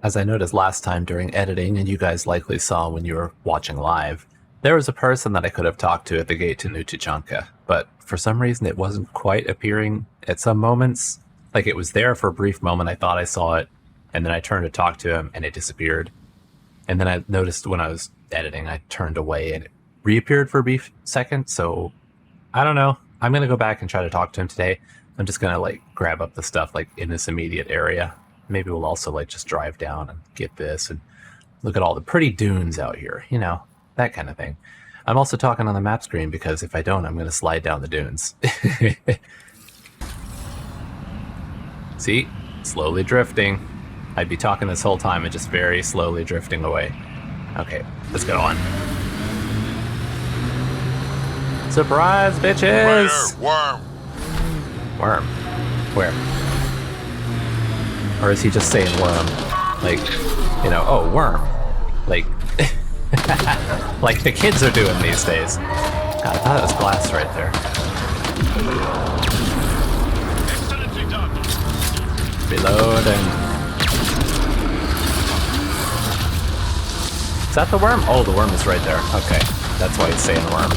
As I noticed last time during editing, and you guys likely saw when you were watching live, there was a person that I could have talked to at the gate to Newchanka, but for some reason it wasn't quite appearing at some moments. Like it was there for a brief moment, I thought I saw it, and then I turned to talk to him and it disappeared. And then I noticed when I was editing, I turned away and it reappeared for a brief second, so I don't know. I'm going to go back and try to talk to him today. I'm just going to like grab up the stuff like in this immediate area. Maybe we'll also like just drive down and get this and look at all the pretty dunes out here, you know, that kind of thing. I'm also talking on the map screen because if I don't, I'm going to slide down the dunes. See? Slowly drifting. I'd be talking this whole time and just very slowly drifting away. Okay, let's go on. Surprise, bitches! Worm! Worm? Where? Or is he just saying worm? Like, you know, oh, worm. Like, like the kids are doing these days. God, I thought it was glass right there. Reloading. Is that the worm? Oh, the worm is right there. Okay, that's why he's saying worm.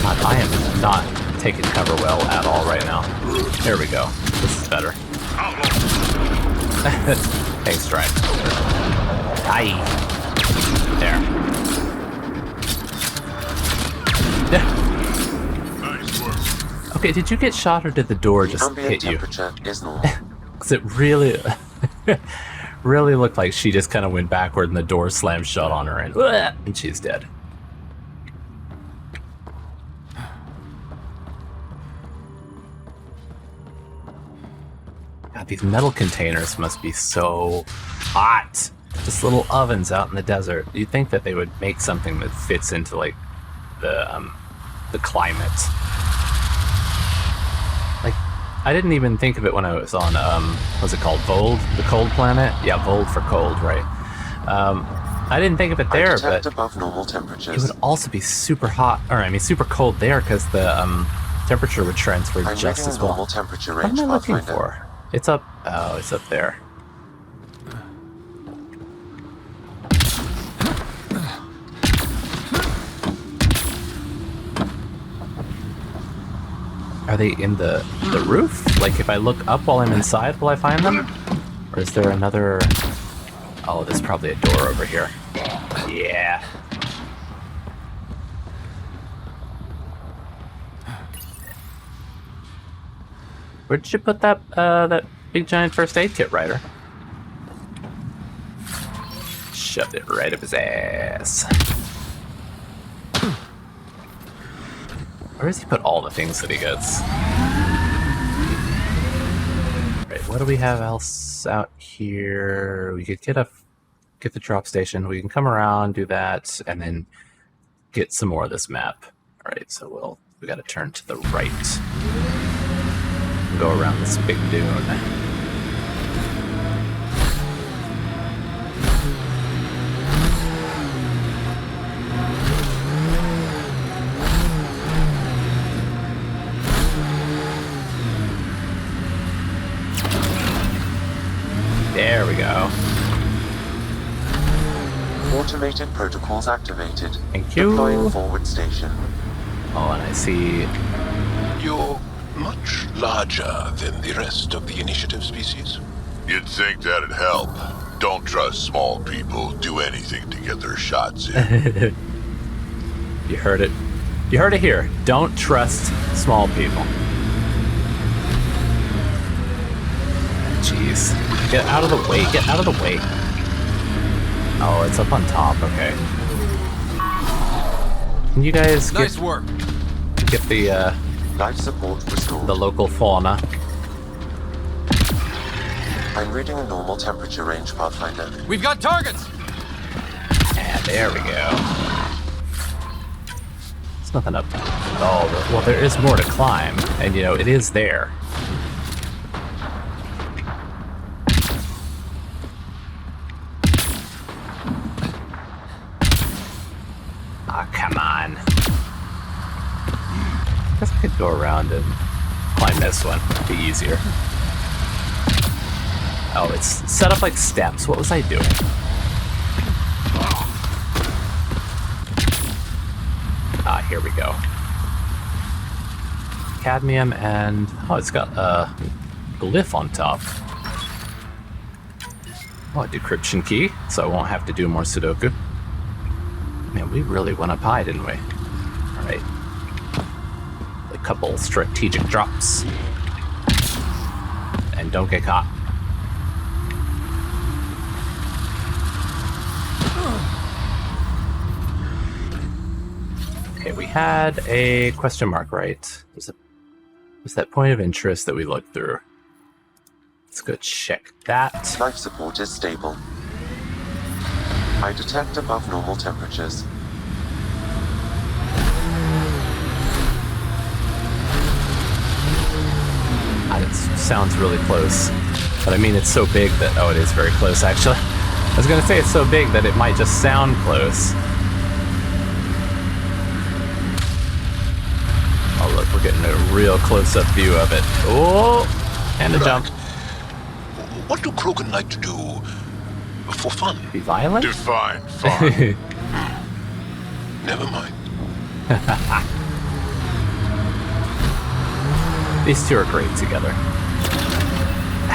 God, I am not taking cover well at all right now. There we go. This is better. Thanks, Stripe. Aye. There. Nice work. Okay, did you get shot or did the door just hit you? Temperature is normal. Because it really, really looked like she just kind of went backward and the door slammed shut on her and she's dead. God, these metal containers must be so hot. Just little ovens out in the desert. You'd think that they would make something that fits into like the climate. Like, I didn't even think of it when I was on what's it called, Vold, the cold planet? Yeah, Vold for cold, right? I didn't think of it there, but above normal temperatures. it would also be super hot, or I mean super cold there because the temperature would transfer I'm just as well. normal temperature What range, am I looking Pathfinder. for? It's up. Oh, it's up there. Are they in the roof? Like if I look up while I'm inside, will I find them? Or is there another... Oh, there's probably a door over here. Yeah. Where did you put that that big giant first aid kit, Ryder? Shoved it right up his ass. Where does he put all the things that he gets? Right, what do we have else out here? We could get the drop station. We can come around, do that, and then get some more of this map. All right, so we got to turn to the right. Go around this big dune. There we go. Automated protocols activated. Thank you. Deploying forward station. Oh, and I see. You're much larger than the rest of the initiative species. You'd think that'd help. Don't trust small people. Do anything to get their shots in. You heard it. You heard it here. Don't trust small people. Jeez. Get out of the way. Get out of the way. Oh, it's up on top. Okay. Can you guys Nice work. get the Life support restored. local fauna? I'm reading a normal temperature range, Pathfinder. We've got targets. And there we go. There's nothing up. Oh, well, there is more to climb, and you know it is there. Ah, come on. I guess I could go around and climb this one. It'd be easier. Oh, it's set up like steps. What was I doing? Ah, here we go. Cadmium and... Oh, it's got a glyph on top. Oh, a decryption key, so I won't have to do more Sudoku. Man, we really went up high, didn't we? Alright. A couple strategic drops. And don't get caught. Okay, we had a question mark, right? Was that point of interest that we looked through? Let's go check that. Life support is stable. I detect above normal temperatures. It sounds really close. But I mean, it's so big that... Oh, it is very close, actually. I was going to say it's so big that it might just sound close. Oh, look, we're getting a real close-up view of it. Oh! And a jump. What do krogan like to do for fun? Be violent? Define fun. Never mind. These two are great together.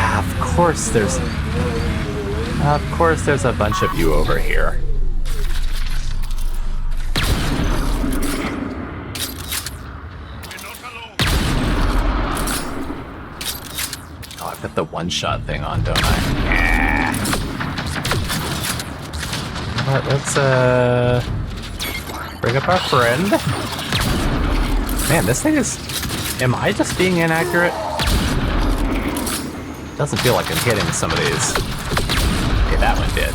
Ah, of course there's a bunch of you over here. Oh, I've got the one-shot thing on, don't I? Yeah. Alright, let's bring up our friend. Man, this thing is... Am I just being inaccurate? Doesn't feel like I'm hitting some of these. Okay, that one did.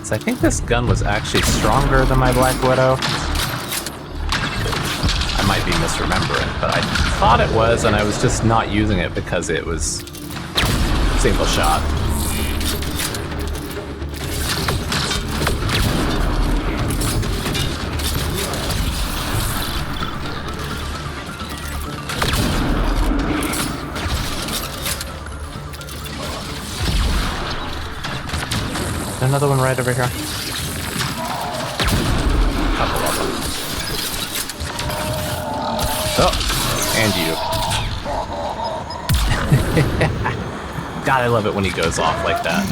So I think this gun was actually stronger than my Black Widow. I might be misremembering, but I thought it was, and I was just not using it because it was single shot. Another one right over here. Couple of them. Oh, and you. God, I love it when he goes off like that.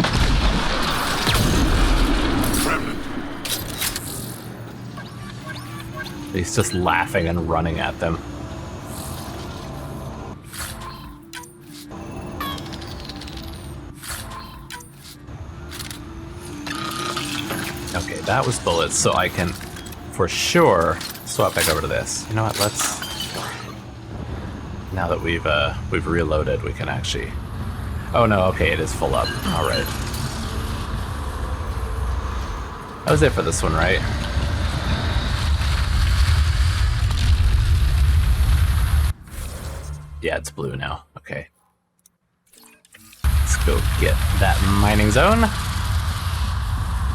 He's just laughing and running at them. Okay, that was bullets, so I can, for sure, swap back over to this. You know what? Let's. Now that we've reloaded, we can actually. Oh no! Okay, it is full up. All right. That was it for this one, right? Yeah, it's blue now. Okay. Let's go get that mining zone.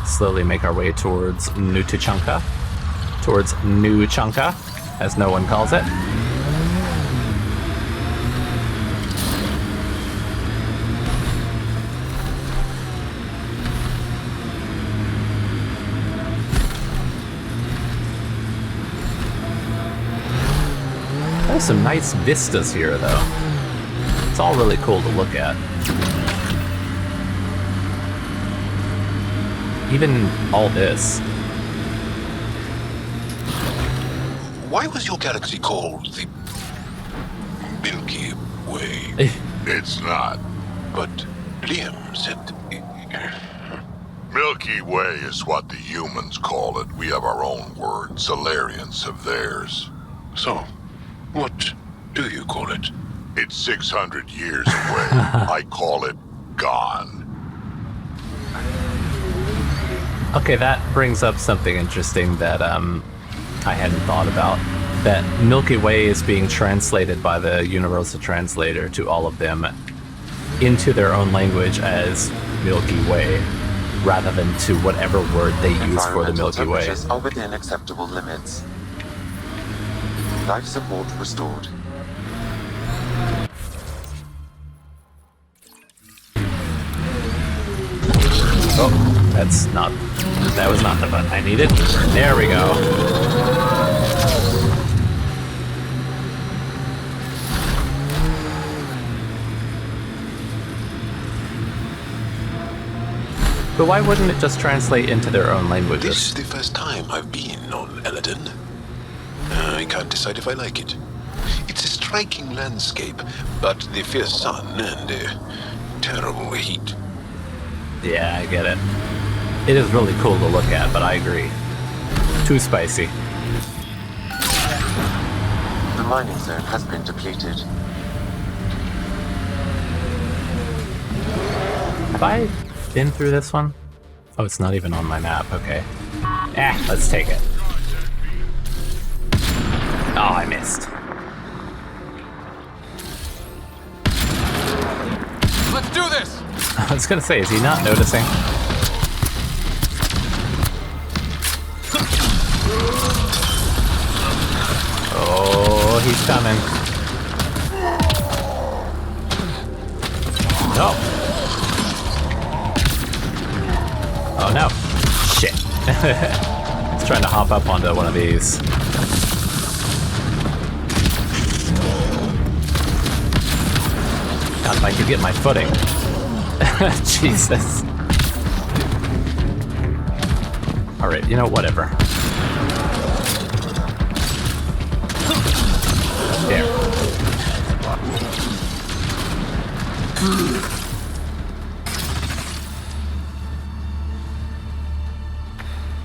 Slowly make our way towards Newchanka. Towards Newchanka, as no one calls it. There's some nice vistas here, though. It's all really cool to look at. Even all this. Why was your galaxy called the Milky Way? It's not. But Liam said... Milky Way is what the humans call it. We have our own word. Solarians have theirs. So, what do you call it? It's 600 years away. I call it gone. Okay, that brings up something interesting that I hadn't thought about. That Milky Way is being translated by the Universal Translator to all of them into their own language as Milky Way, rather than to whatever word they use for the Milky Way. Temperatures are within acceptable limits. Life support restored. that's not... That was not the button I needed. There we go. But why wouldn't it just translate into their own languages? This is the first time I've been on Eladin. I can't decide if I like it. It's a striking landscape, but the fierce sun and the terrible heat. Yeah, I get it. It is really cool to look at, but I agree. Too spicy. The mining zone has been depleted. Have I been through this one? Oh, it's not even on my map. Okay. Let's take it. Oh, I missed. Let's do this! I was gonna say, is he not noticing? Oh, he's coming. No. Oh no. Shit. He's trying to hop up onto one of these. God, if I could get my footing. Jesus. Alright, you know, whatever. There.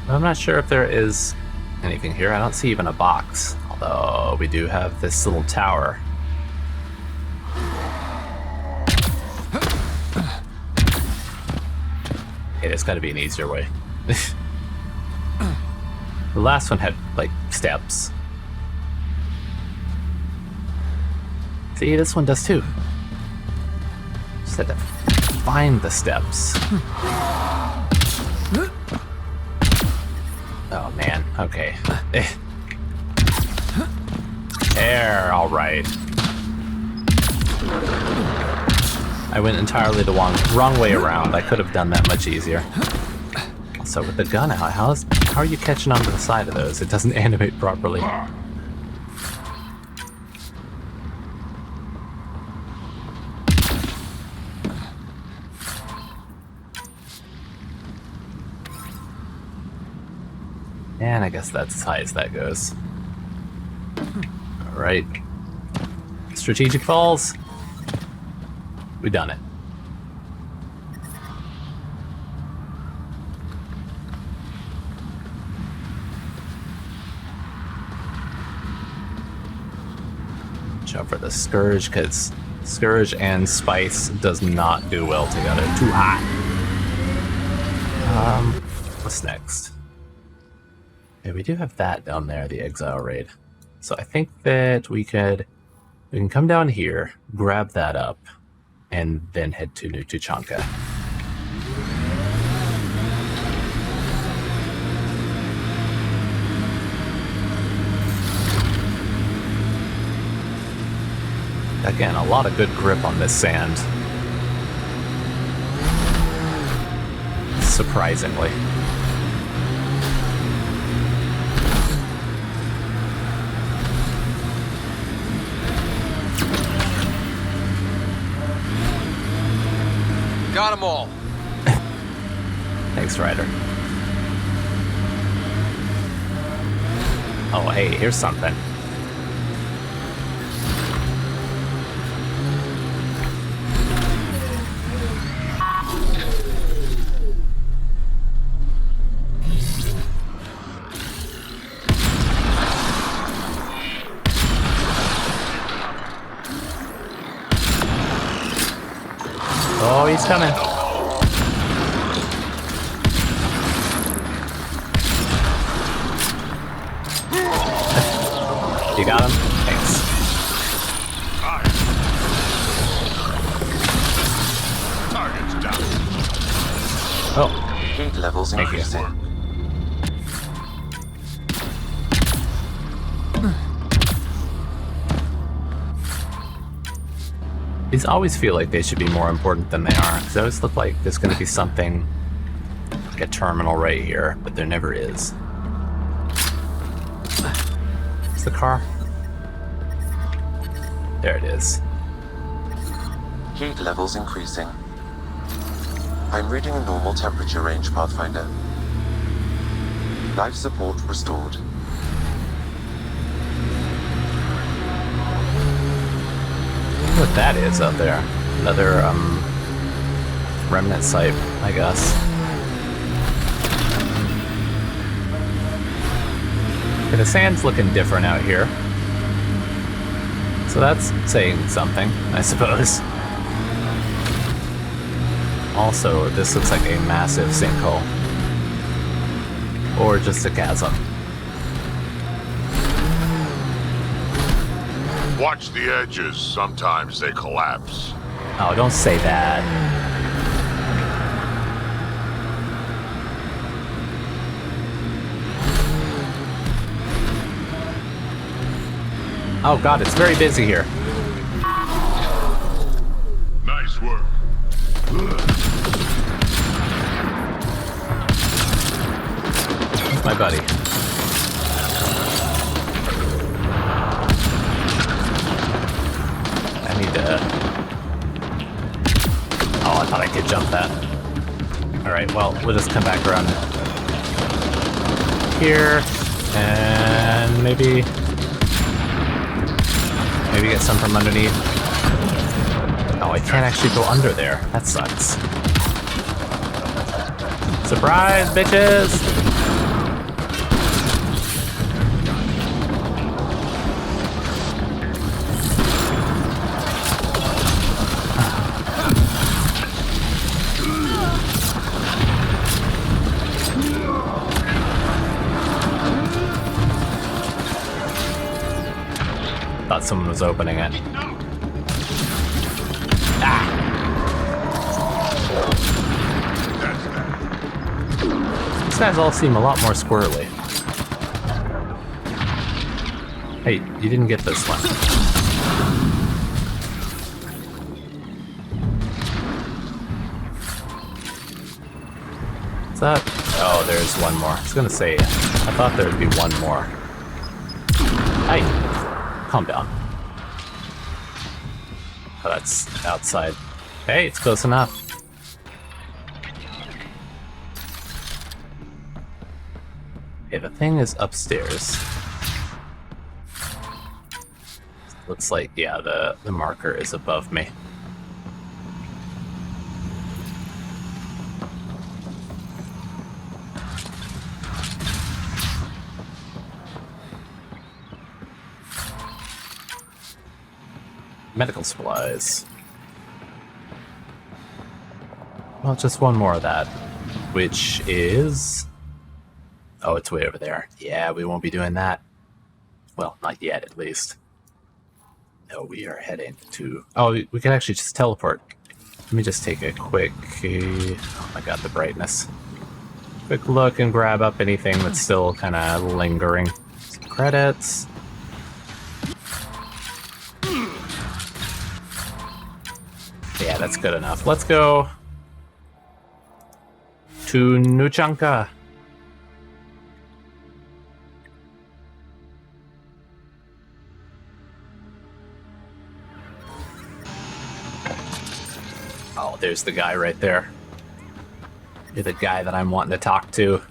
I'm not sure if there is anything here. I don't see even a box. Although we do have this little tower. Hey, there's got to be an easier way. The last one had, like, steps. See, this one does too. Just had to find the steps. Oh man, okay. There, alright. I went entirely the wrong way around. I could have done that much easier. Also, with the gun out, how are you catching onto the side of those? It doesn't animate properly. And I guess that's as high as that goes. Alright. Strategic falls. We done it. Watch out for the Scourge, because Scourge and Spice does not do well together. Too hot. What's next? Yeah, we do have that down there, the Exile Raid. So I think that we can come down here, grab that up, and then head to Newchanka. Again, a lot of good grip on this sand. Surprisingly. Got them all. Thanks, Ryder. Oh, hey, here's something. Oh, he's coming. You got him? Thanks. Target's down. Oh, Heat levels thank you. increasing. These always feel like they should be more important than they are. Because they always look like there's going to be something like a terminal right here, but there never is. Is the car? There it is. Heat levels increasing. I'm reading a normal temperature range, Pathfinder. Life support restored. What that is out there? Another remnant site, I guess. Okay, the sand's looking different out here, so that's saying something, I suppose. Also, this looks like a massive sinkhole, or just a chasm. Watch the edges. Sometimes they collapse. Oh, don't say that. Oh god, it's very busy here. Nice work. That's my buddy. I need to... Oh, I thought I could jump that. Alright, well, we'll just come back around here, and maybe get some from underneath. Oh, I can't actually go under there. That sucks. Surprise, bitches! Thought someone was opening it. Ah! These guys all seem a lot more squirrely. Hey, you didn't get this one. Is that? Oh, there's one more. I was gonna say, I thought there would be one more. Hey! Calm down. Oh, that's outside. Hey, it's close enough. Okay, the thing is upstairs. Looks like, yeah, the marker is above me. Medical supplies. Well, just one more of that, which is... Oh, it's way over there. Yeah, we won't be doing that. Well, not yet, at least. No, we are heading to... Oh, we can actually just teleport. Let me just take a quick... Oh my god, the brightness. Quick look and grab up anything that's still kind of lingering. Some credits. Yeah, that's good enough. Let's go to Newchanka. Oh, there's the guy right there. You're the guy that I'm wanting to talk to.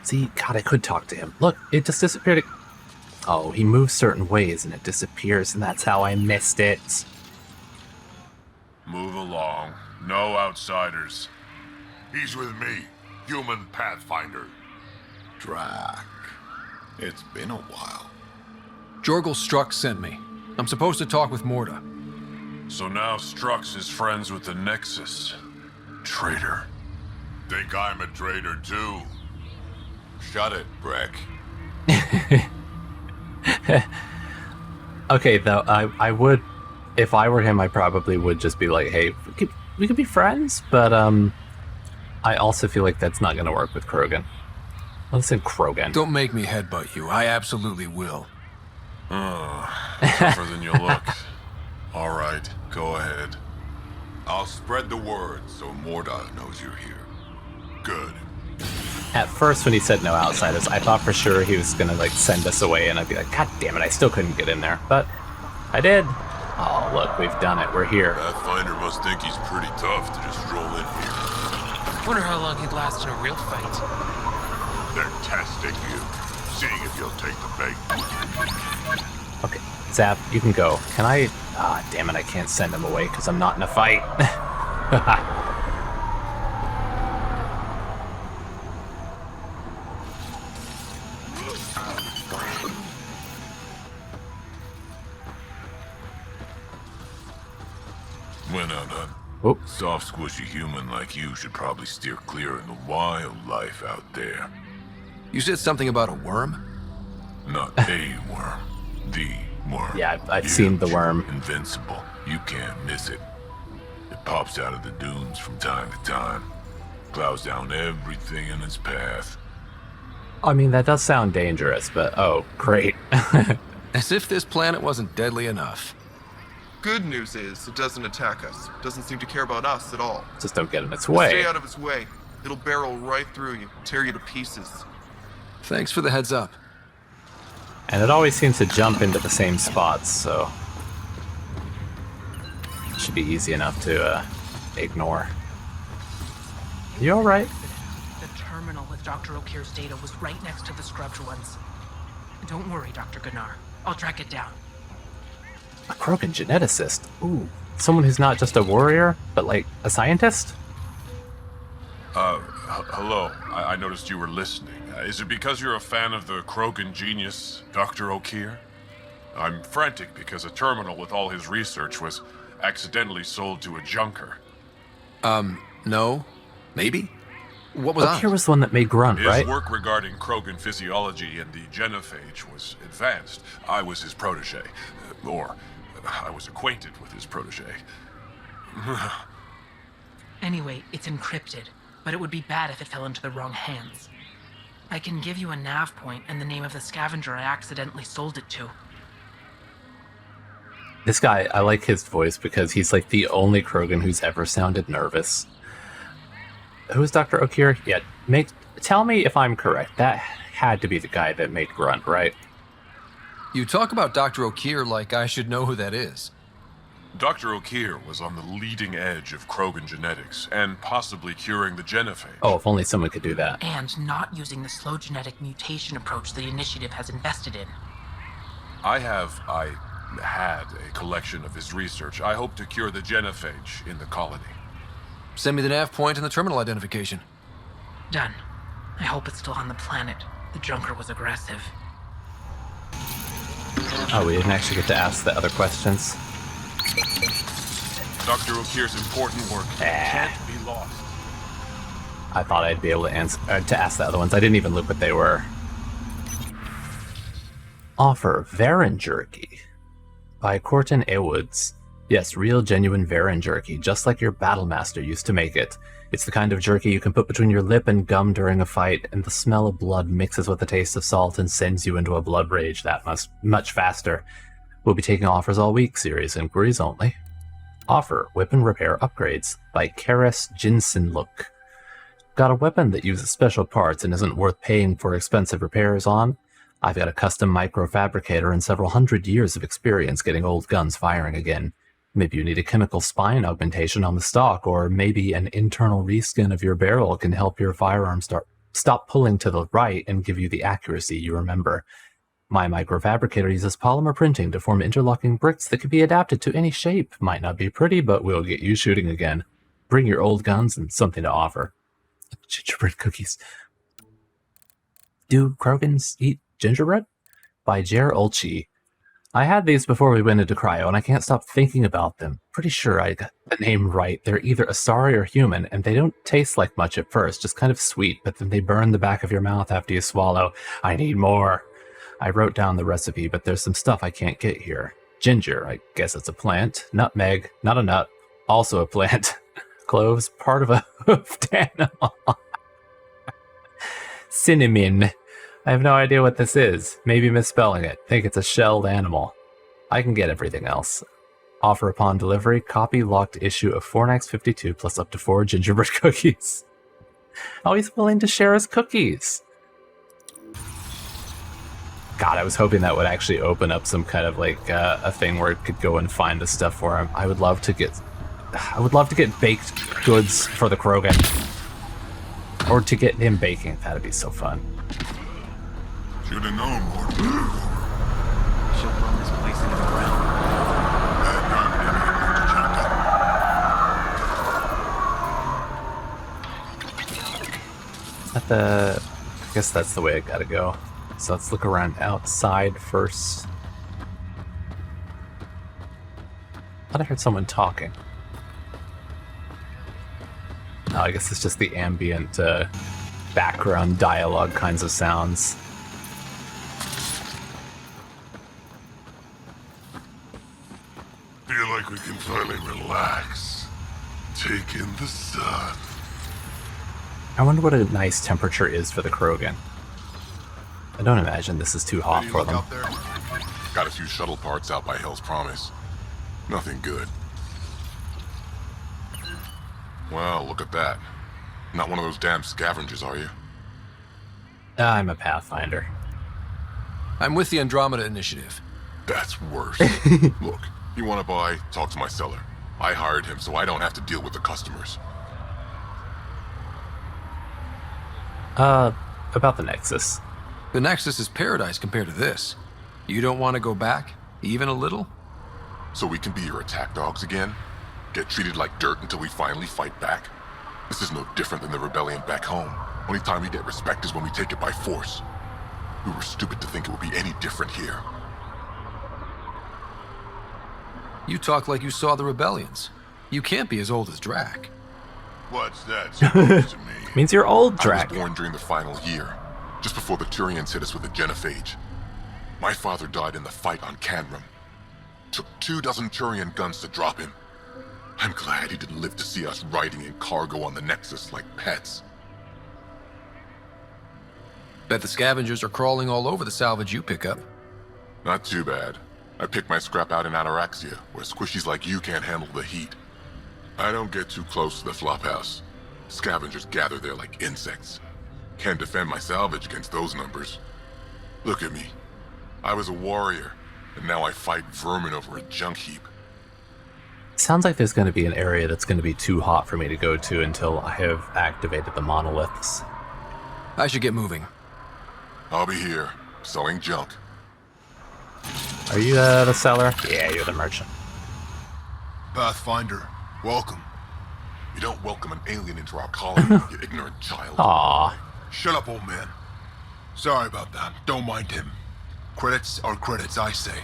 See, God, I could talk to him. Look, it just disappeared. Oh, he moves certain ways and it disappears, and that's how I missed it. Move along. No outsiders. He's with me, human Pathfinder. Drac. It's been a while. Jorgel Strux sent me. I'm supposed to talk with Morta. So now Strux is friends with the Nexus. Traitor. Think I'm a traitor too? Shut it, Breck. Okay, though, I would, if I were him, I probably would just be like, hey, we could be friends, but I also feel like that's not going to work with Krogan. Listen, Krogan. Don't make me headbutt you. I absolutely will. Tougher than you look. All right, go ahead. I'll spread the word so Morda knows you're here. Good. At first, when he said no outsiders, I thought for sure he was gonna like send us away, and I'd be like, God damn it, I still couldn't get in there, but I did. Oh, look, we've done it. We're here. Pathfinder must think he's pretty tough to just roll in here. Wonder how long he'd last in a real fight. They're testing you, seeing if you'll take the bait. Okay, Zap, you can go. Can I? Ah, damn it, I can't send him away because I'm not in a fight. Went out, huh? Oop. Soft, squishy human like you should probably steer clear of the wildlife out there. You said something about a worm? Not a worm. The worm. Yeah, I've seen the worm. Invincible. You can't miss it. It pops out of the dunes from time to time. Plows down everything in its path. I mean, that does sound dangerous, but oh, great. As if this planet wasn't deadly enough. Good news is, it doesn't attack us. It doesn't seem to care about us at all. Just don't get in its Stay way. out of its way. It'll barrel right through you, tear you to pieces. Thanks for the heads up. And it always seems to jump into the same spots, so it should be easy enough to ignore. You alright? The terminal with Dr. O'Keefe's data was right next to the scrubbed ones. Don't worry, Dr. Gunnar. I'll track it down. A krogan geneticist. Ooh, someone who's not just a warrior, but like a scientist? Hello. I noticed you were listening. Is it because you're a fan of the Krogan genius, Dr. O'Keefe? I'm frantic because a terminal with all his research was accidentally sold to a junker. No. Maybe? What was O'Keefe was the one that made Grunt, His right? work regarding Krogan physiology and the genophage was advanced. I was his protege. Or, I was acquainted with his protege. Anyway, it's encrypted, but it would be bad if it fell into the wrong hands. I can give you a nav point and the name of the scavenger I accidentally sold it to. This guy, I like his voice because he's like the only Krogan who's ever sounded nervous. Who's Dr. O'Keefe? Yeah, tell me if I'm correct. That had to be the guy that made Grunt, right? You talk about Dr. O'Keefe like I should know who that is. Dr. O'Keefe was on the leading edge of Krogan genetics and possibly curing the genophage. Oh, if only someone could do that. And not using the slow genetic mutation approach the initiative has invested in. I had a collection of his research. I hope to cure the genophage in the colony. Send me the nav point and the terminal identification. Done. I hope it's still on the planet. The junker was aggressive. Oh, we didn't actually get to ask the other questions. Dr. O'Keefe's important work can't be lost. I thought I'd be able to ask the other ones. I didn't even look what they were. Offer Varan Jerky by Corton Awoods. Yes, real genuine Varan jerky, just like your Battlemaster used to make it. It's the kind of jerky you can put between your lip and gum during a fight, and the smell of blood mixes with the taste of salt and sends you into a blood rage that much faster. We'll be taking offers all week, serious inquiries only. Offer Weapon Repair Upgrades by Karis Jinsenlook. Got a weapon that uses special parts and isn't worth paying for expensive repairs on? I've got a custom microfabricator and several hundred years of experience getting old guns firing again. Maybe you need a chemical spine augmentation on the stock, or maybe an internal reskin of your barrel can help your firearm stop pulling to the right and give you the accuracy you remember. My microfabricator uses polymer printing to form interlocking bricks that can be adapted to any shape. Might not be pretty, but will get you shooting again. Bring your old guns and something to offer. Gingerbread cookies. Do Krogans eat gingerbread? By Jer Olchi. I had these before we went into cryo, and I can't stop thinking about them. Pretty sure I got the name right. They're either Asari or human, and they don't taste like much at first, just kind of sweet, but then they burn the back of your mouth after you swallow. I need more. I wrote down the recipe, but there's some stuff I can't get here. Ginger, I guess it's a plant. Nutmeg, not a nut, also a plant. Cloves, part of a hoofed animal. Cinnamon. I have no idea what this is. Maybe misspelling it. Think it's a shelled animal. I can get everything else. Offer upon delivery, copy locked issue of Fornax 52 plus up to 4 gingerbread cookies. Always willing to share his cookies. God, I was hoping that would actually open up some kind of like a thing where it could go and find the stuff for him. I would love to get baked goods for the krogan, or to get him baking. That'd be so fun. Should have known more. She'll burn this place into the ground. I guess that's the way I gotta go. So let's look around outside first. I thought I heard someone talking. Oh, I guess it's just the ambient background dialogue kinds of sounds. Feel like we can finally relax. Take in the sun. I wonder what a nice temperature is for the krogan. I don't imagine this is too hot for them. Got a few shuttle parts out by Hell's Promise. Nothing good. Well, look at that. Not one of those damn scavengers, are you? I'm a Pathfinder. I'm with the Andromeda Initiative. That's worse. Look, you want to buy? Talk to my seller. I hired him so I don't have to deal with the customers. About the Nexus. The Nexus is paradise compared to this. You don't want to go back, even a little? So we can be your attack dogs again? Get treated like dirt until we finally fight back? This is no different than the rebellion back home. Only time we get respect is when we take it by force. We were stupid to think it would be any different here. You talk like you saw the rebellions. You can't be as old as Drac. What's that supposed to mean? Means you're old, I Drac. was born during the final year, just before the Turians hit us with the genophage. My father died in the fight on Canrum. Took 24 Turian guns to drop him. I'm glad he didn't live to see us riding in cargo on the Nexus like pets. Bet the scavengers are crawling all over the salvage you pick up. Not too bad. I picked my scrap out in Ataraxia, where squishies like you can't handle the heat. I don't get too close to the flophouse. Scavengers gather there like insects. Can't defend my salvage against those numbers. Look at me. I was a warrior, and now I fight vermin over a junk heap. Sounds like there's going to be an area that's going to be too hot for me to go to until I have activated the monoliths. I should get moving. I'll be here, selling junk. Are you the seller? Yeah, you're the merchant. Pathfinder, welcome. You don't welcome an alien into our colony, you ignorant child. Aww. Shut up, old man. Sorry about that. Don't mind him. Credits are credits, I say.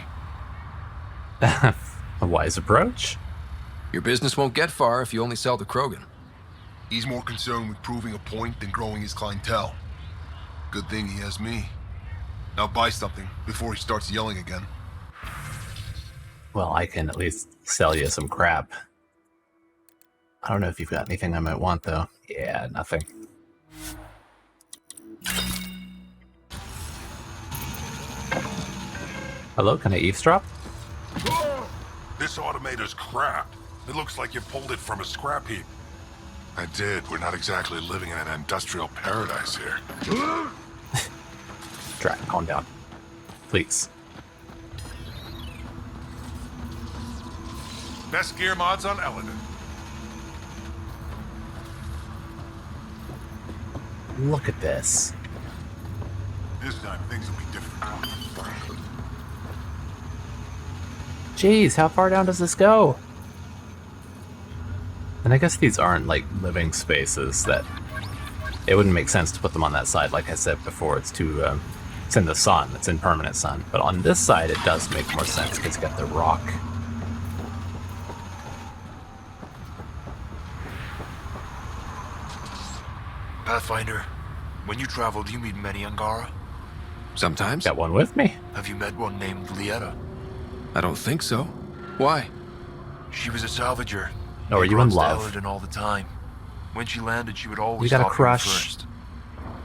A wise approach. Your business won't get far if you only sell to Krogan. He's more concerned with proving a point than growing his clientele. Good thing he has me. Now buy something before he starts yelling again. Well, I can at least sell you some crap. I don't know if you've got anything I might want, though. Yeah, nothing. Hello, can I eavesdrop? This automator's crap. It looks like you pulled it from a scrap heap. I did. We're not exactly living in an industrial paradise here. Drac, calm down. Please. Best gear mods on Eladin. Look at this. This time things will be different. Jeez, how far down does this go? And I guess these aren't like living spaces that it wouldn't make sense to put them on that side. Like I said before, it's too it's in the sun, it's in permanent sun. But on this side, it does make more sense because it's got the rock. Pathfinder, when you travel, do you meet many Angara? Sometimes. Got one with me. Have you met one named Lieta? I don't think so. Why? She was a salvager. Oh, are you in love? Eladin all the time. When she landed, she would always got a talk to me crush. first.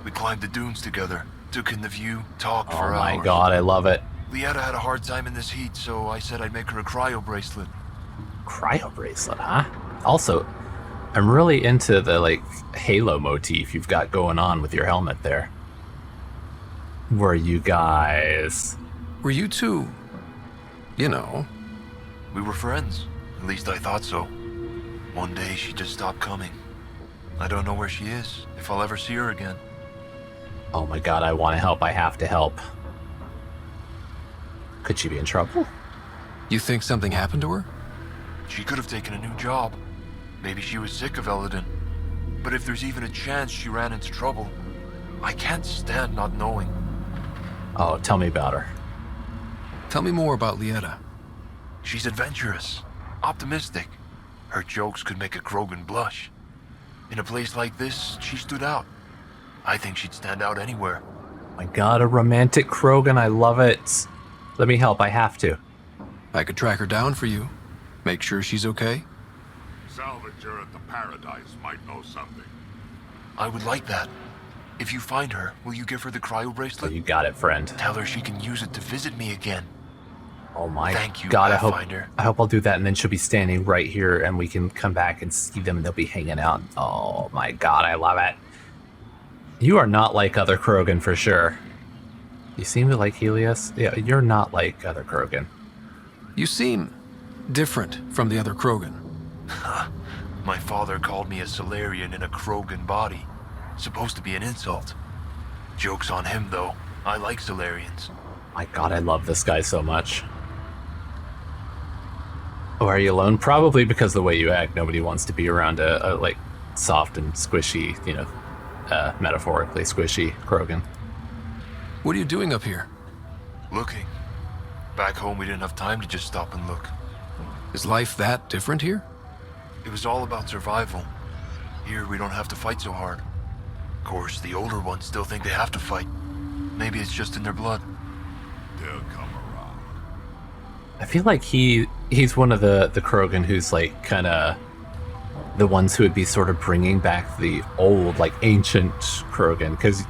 We climbed the dunes together, took in the view, talked Oh for hours. my god, I love it. Lieta had a hard time in this heat, so I said I'd make her a cryo bracelet. Cryo bracelet, huh? Also, I'm really into the, like, Halo motif you've got going on with your helmet there. Were you guys... Were you two, you know... We were friends. At least I thought so. One day she just stopped coming. I don't know where she is, if I'll ever see her again. Oh my god, I want to help. I have to help. Could she be in trouble? You think something happened to her? She could have taken a new job. Maybe she was sick of Eladin. But if there's even a chance she ran into trouble, I can't stand not knowing. Oh, tell me about her. Tell me more about Lieta. She's adventurous, optimistic. Her jokes could make a krogan blush. In a place like this, she stood out. I think she'd stand out anywhere. My god, a romantic krogan. I love it. Let me help. I have to. I could track her down for you. Make sure she's okay. Salvager at the Paradise might know something. I would like that. If you find her, will you give her the cryo Oh, bracelet? you got it, friend. Tell her she can use it to visit me again. Oh my Thank you, god, Pathfinder. I hope I'll do that, and then she'll be standing right here, and we can come back and see them, and they'll be hanging out. Oh my god, I love it. You are not like other Krogan for sure. You seem to like Helios. Yeah, you're not like other Krogan. You seem different from the other krogan. My father called me a Solarian in a krogan body. Supposed to be an insult. Joke's on him, though. I like Solarians. My god, I love this guy so much. Oh, are you alone? Probably because the way you act, nobody wants to be around a like, soft and squishy, you know, metaphorically squishy Krogan. What are you doing up here? Looking. Back home, we didn't have time to just stop and look. Is life that different here? It was all about survival. Here, we don't have to fight so hard. Of course, the older ones still think they have to fight. Maybe it's just in their blood. They'll come around. I feel like he's one of the Krogan who's like kind of the ones who would be sort of bringing back the old, like ancient Krogan, because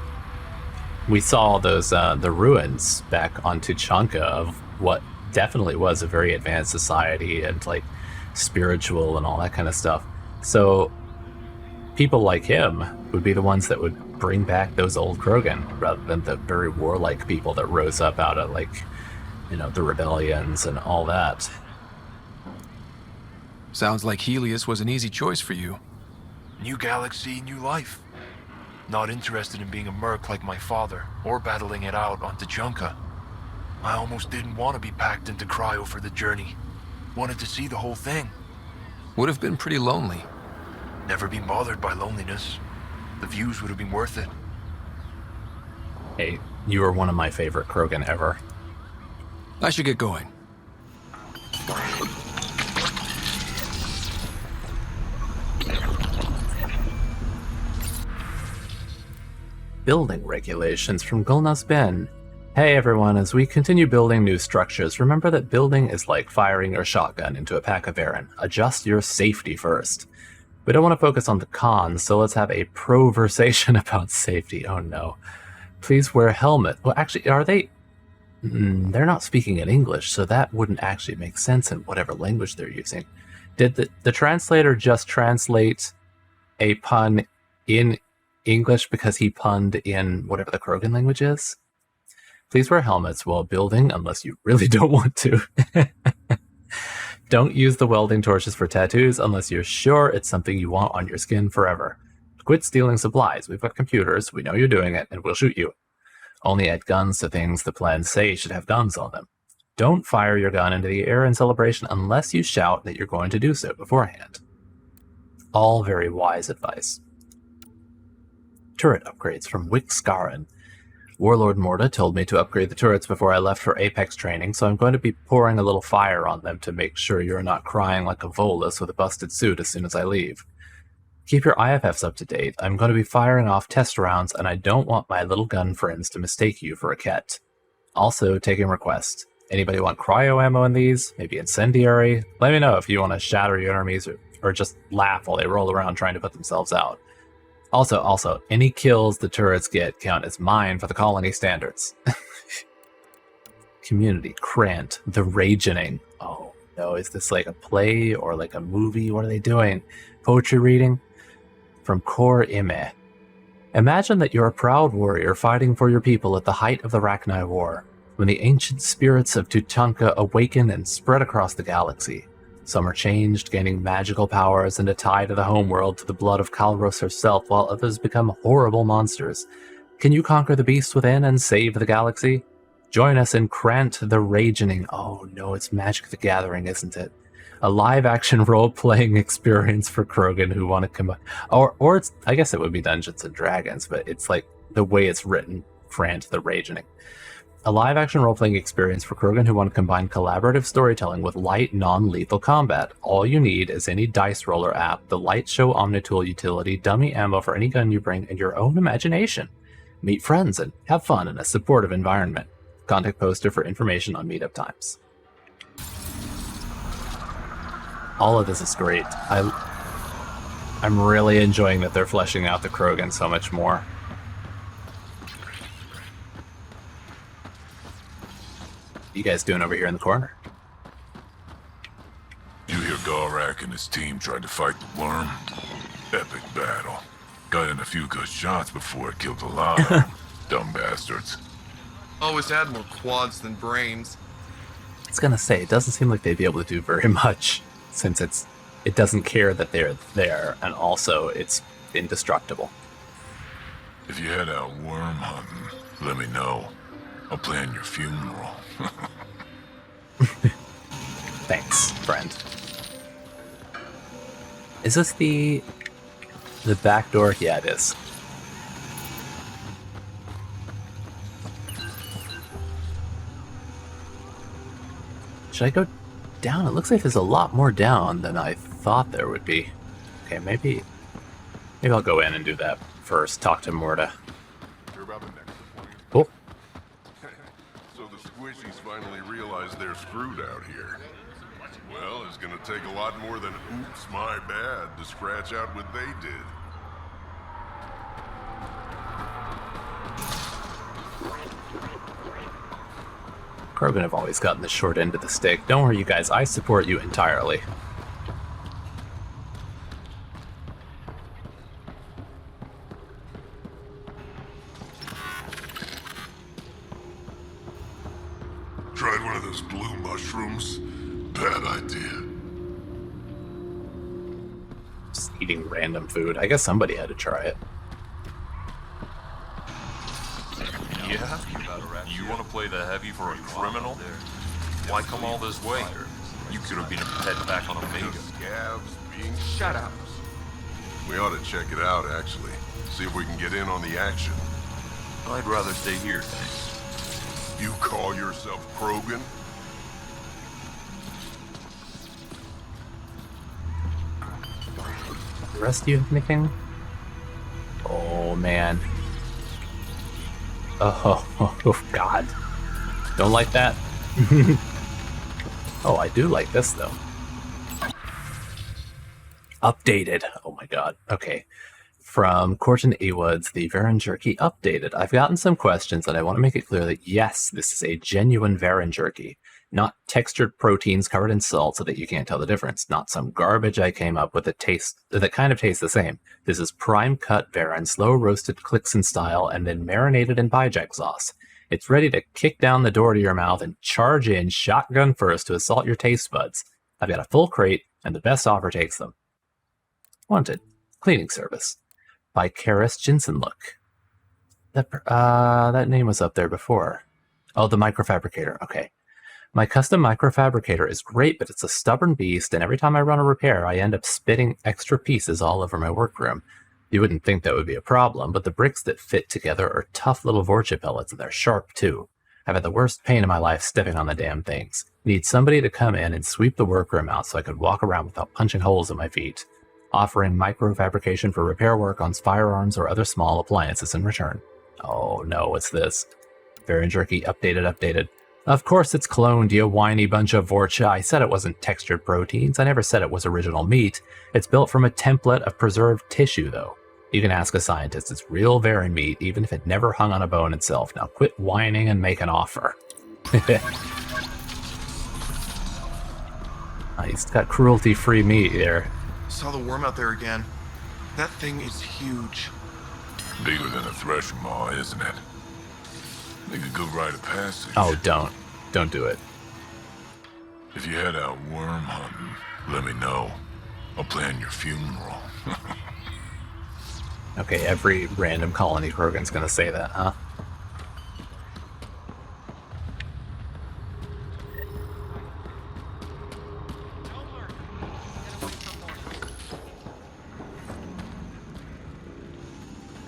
we saw those the ruins back on Newchanka of what definitely was a very advanced society and like spiritual and all that kind of stuff. So people like him would be the ones that would bring back those old Krogan rather than the very warlike people that rose up out of, like, you know, the rebellions and all that. Sounds like Helios was an easy choice for you. New galaxy, new life. Not interested in being a merc like my father, or battling it out on Newchanka. I almost didn't want to be packed into cryo for the journey. Wanted to see the whole thing. Would have been pretty lonely. Never been bothered by loneliness. The views would have been worth it. Hey, you are one of my favorite Krogan ever. I should get going. Building regulations from Gulnas Ben. Hey everyone, as we continue building new structures, remember that building is like firing your shotgun into a pack of Aaron. Adjust your safety first. We don't want to focus on the cons, so let's have a pro-versation about safety. Oh no. Please wear a helmet. Well, actually, are they... they're not speaking in English, so that wouldn't actually make sense in whatever language they're using. Did the translator just translate a pun in English because he punned in whatever the Krogan language is? Please wear helmets while building, unless you really don't want to. Don't use the welding torches for tattoos unless you're sure it's something you want on your skin forever. Quit stealing supplies. We've got computers, we know you're doing it, and we'll shoot you. Only add guns to things the plans say should have guns on them. Don't fire your gun into the air in celebration unless you shout that you're going to do so beforehand. All very wise advice. Turret upgrades from Wixskaran. Warlord Morda told me to upgrade the turrets before I left for Apex training, so I'm going to be pouring a little fire on them to make sure you're not crying like a Volus with a busted suit as soon as I leave. Keep your IFFs up to date. I'm going to be firing off test rounds, and I don't want my little gun friends to mistake you for a Ket. Also, taking requests. Anybody want cryo ammo in these? Maybe incendiary? Let me know if you want to shatter your enemies or just laugh while they roll around trying to put themselves out. Also, any kills the turrets get count as mine for the colony standards. Community, Krant, the Ragening. Oh, no, is this like a play or like a movie? What are they doing? Poetry reading? From Kor Ime. Imagine that you're a proud warrior fighting for your people at the height of the Rachni War, when the ancient spirits of Newchanka awaken and spread across the galaxy. Some are changed, gaining magical powers and a tie to the homeworld to the blood of Kalros herself, while others become horrible monsters. Can you conquer the beast within and save the galaxy? Join us in Krant the Ragening. Oh no, it's Magic the Gathering, isn't it? A live-action role-playing experience for krogan who want to combine... Or it's... I guess it would be Dungeons & Dragons, but it's like the way it's written, Krant the Ragening. A live-action role-playing experience for krogan who want to combine collaborative storytelling with light, non-lethal combat. All you need is any dice roller app, the Light Show Omnitool utility, dummy ammo for any gun you bring, and your own imagination. Meet friends and have fun in a supportive environment. Contact poster for information on meetup times. All of this is great. I'm really enjoying that they're fleshing out the krogan so much more. What you guys doing over here in the corner? You hear Gorak and his team tried to fight the worm? Epic battle. Got in a few good shots before it killed a lot of them. Dumb bastards. Always had more quads than brains. I was gonna say, it doesn't seem like they'd be able to do very much, since it doesn't care that they're there, and also it's indestructible. If you head out worm hunting, let me know. I'll plan your funeral. Thanks, friend. Is this the back door? Yeah, it is. Should I go down? It looks like there's a lot more down than I thought there would be. Okay, maybe I'll go in and do that first. Talk to Morta. You're about the next deployment. Cool. So the squishies finally realized they're screwed out here. Well, it's gonna take a lot more than oops, my bad to scratch out what they did. Krogan have always gotten the short end of the stick. Don't worry, you guys. I support you entirely. Tried one of those blue mushrooms? Bad idea. Just eating random food. I guess somebody had to try it. Yeah? You want to play the heavy for a criminal? Why come all this way? You could have been a pet back on Omega. Scabs being... Shut up. We ought to check it out, actually. See if we can get in on the action. I'd rather stay here, thanks. You call yourself Krogan? The rest of you have anything? Oh, man. Oh, God. Don't like that. Oh, I do like this, though. Updated. Oh, my God. Okay. From Corton Awoods, the Varan Jerky updated. I've gotten some questions, and I want to make it clear that, yes, this is a genuine Varan Jerky. Not textured proteins covered in salt so that you can't tell the difference. Not some garbage I came up with that kind of tastes the same. This is prime cut Varan, slow roasted Clixon style, and then marinated in Bijak sauce. It's ready to kick down the door to your mouth and charge in shotgun first to assault your taste buds. I've got a full crate, and the best offer takes them. Wanted. Cleaning service. By Karis Jinsenlook. That name was up there before. Oh, the microfabricator. Okay. My custom microfabricator is great, but it's a stubborn beast, and every time I run a repair, I end up spitting extra pieces all over my workroom. You wouldn't think that would be a problem, but the bricks that fit together are tough little Vorcha pellets, and they're sharp, too. I've had the worst pain in my life stepping on the damn things. Need somebody to come in and sweep the workroom out so I could walk around without punching holes in my feet. Offering microfabrication for repair work on firearms or other small appliances in return. Oh no, what's this? Varan Jerky updated. Of course it's cloned, you whiny bunch of Vorcha. I said it wasn't textured proteins. I never said it was original meat. It's built from a template of preserved tissue, though. You can ask a scientist. It's real Varan meat, even if it never hung on a bone itself. Now quit whining and make an offer. He's got cruelty-free meat there. Saw the worm out there again. That thing is huge. Bigger than a thresh maw, isn't it? Make a good rite of passage. Oh, don't do it. If you head out worm hunting, let me know. I'll plan your funeral. Okay, every random colony krogan's gonna say that, huh?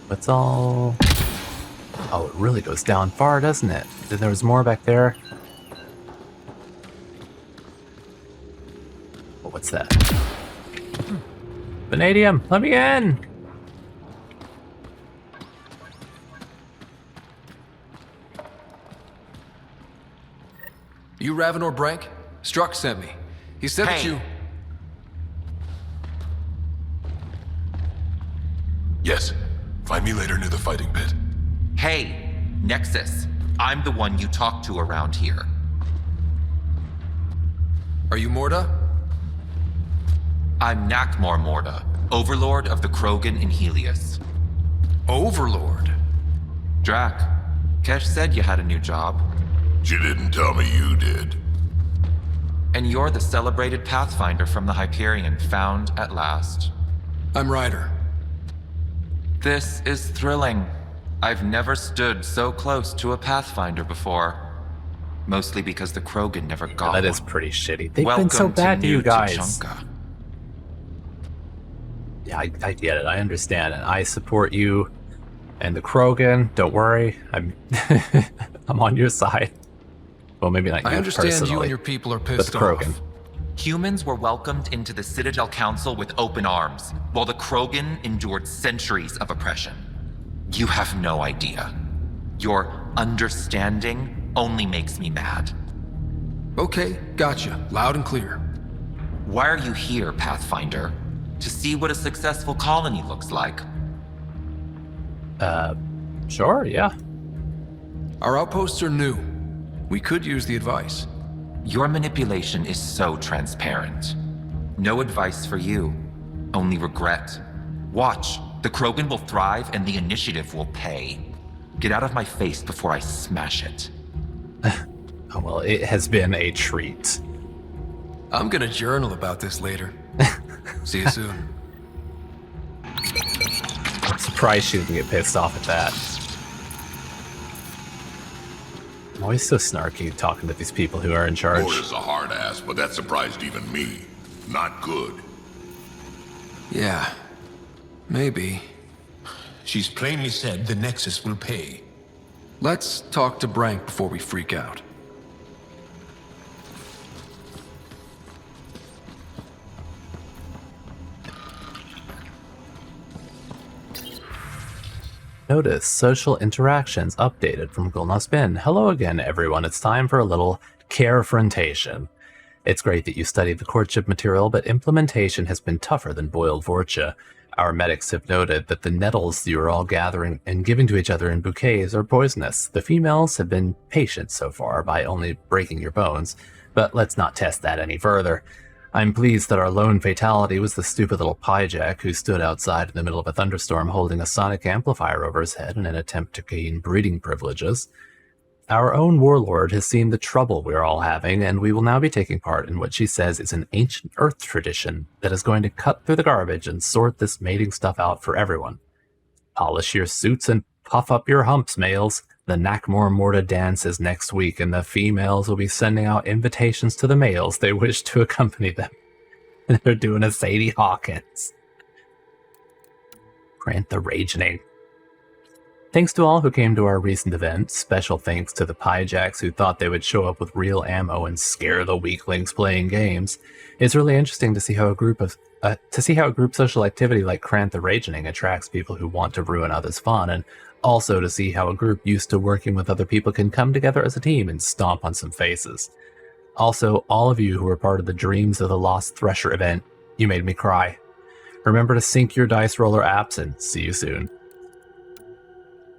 What's all... Oh, it really goes down far, doesn't it? Then there was more back there. Oh, what's that? Vanadium, let me in! You Ravenor Brank? Struck sent me. He said that you... Yes. Find me later near the fighting pit. Hey, Nexus. I'm the one you talk to around here. Are you Morda? I'm Nakmor Morda, Overlord of the Krogan in Helios. Overlord? Drac, Kesh said you had a new job. She didn't tell me you did. And you're the celebrated Pathfinder from the Hyperion, found at last. I'm Ryder. This is thrilling. I've never stood so close to a Pathfinder before. Mostly because the Krogan never got That one. is pretty shitty. They've Welcome been so bad to you guys. Newchanka. Yeah, I get it. I understand, and I support you and the Krogan. Don't worry, I'm I'm on your side. Well, maybe not you I understand personally, you and your people are but pissed the Krogan. off. Humans were welcomed into the Citadel Council with open arms, while the Krogan endured centuries of oppression. You have no idea. Your understanding only makes me mad. Okay, gotcha. Loud and clear. Why are you here, Pathfinder? To see what a successful colony looks like. Sure, yeah. Our outposts are new. We could use the advice. Your manipulation is so transparent. No advice for you, only regret. Watch, the Krogan will thrive and the initiative will pay. Get out of my face before I smash it. Oh, well, it has been a treat. I'm gonna journal about this later. See you soon. I'm surprised she didn't get pissed off at that. I'm always so snarky talking to these people who are in charge. Morda's a hard ass, but that surprised even me. Not good. Yeah, maybe. She's plainly said the Nexus will pay. Let's talk to Brank before we freak out. Notice social interactions updated from Gulnas Bin. Hello again, everyone. It's time for a little carefrontation. It's great that you studied the courtship material, but implementation has been tougher than boiled vorcha. Our medics have noted that the nettles you are all gathering and giving to each other in bouquets are poisonous. The females have been patient so far by only breaking your bones, but let's not test that any further. I'm pleased that our lone fatality was the stupid little piejack who stood outside in the middle of a thunderstorm holding a sonic amplifier over his head in an attempt to gain breeding privileges. Our own warlord has seen the trouble we're all having, and we will now be taking part in what she says is an ancient Earth tradition that is going to cut through the garbage and sort this mating stuff out for everyone. Polish your suits and puff up your humps, males. The Nakmor Morda dance is next week, and the females will be sending out invitations to the males they wish to accompany them. And they're doing a Sadie Hawkins. Grant the Ragening. Thanks to all who came to our recent event. Special thanks to the piejacks who thought they would show up with real ammo and scare the weaklings playing games. It's really interesting to see how a group social activity like Grant the Ragening attracts people who want to ruin others' fun, and also to see how a group used to working with other people can come together as a team and stomp on some faces. Also, all of you who were part of the Dreams of the Lost Thresher event, you made me cry. Remember to sync your dice roller apps, and see you soon.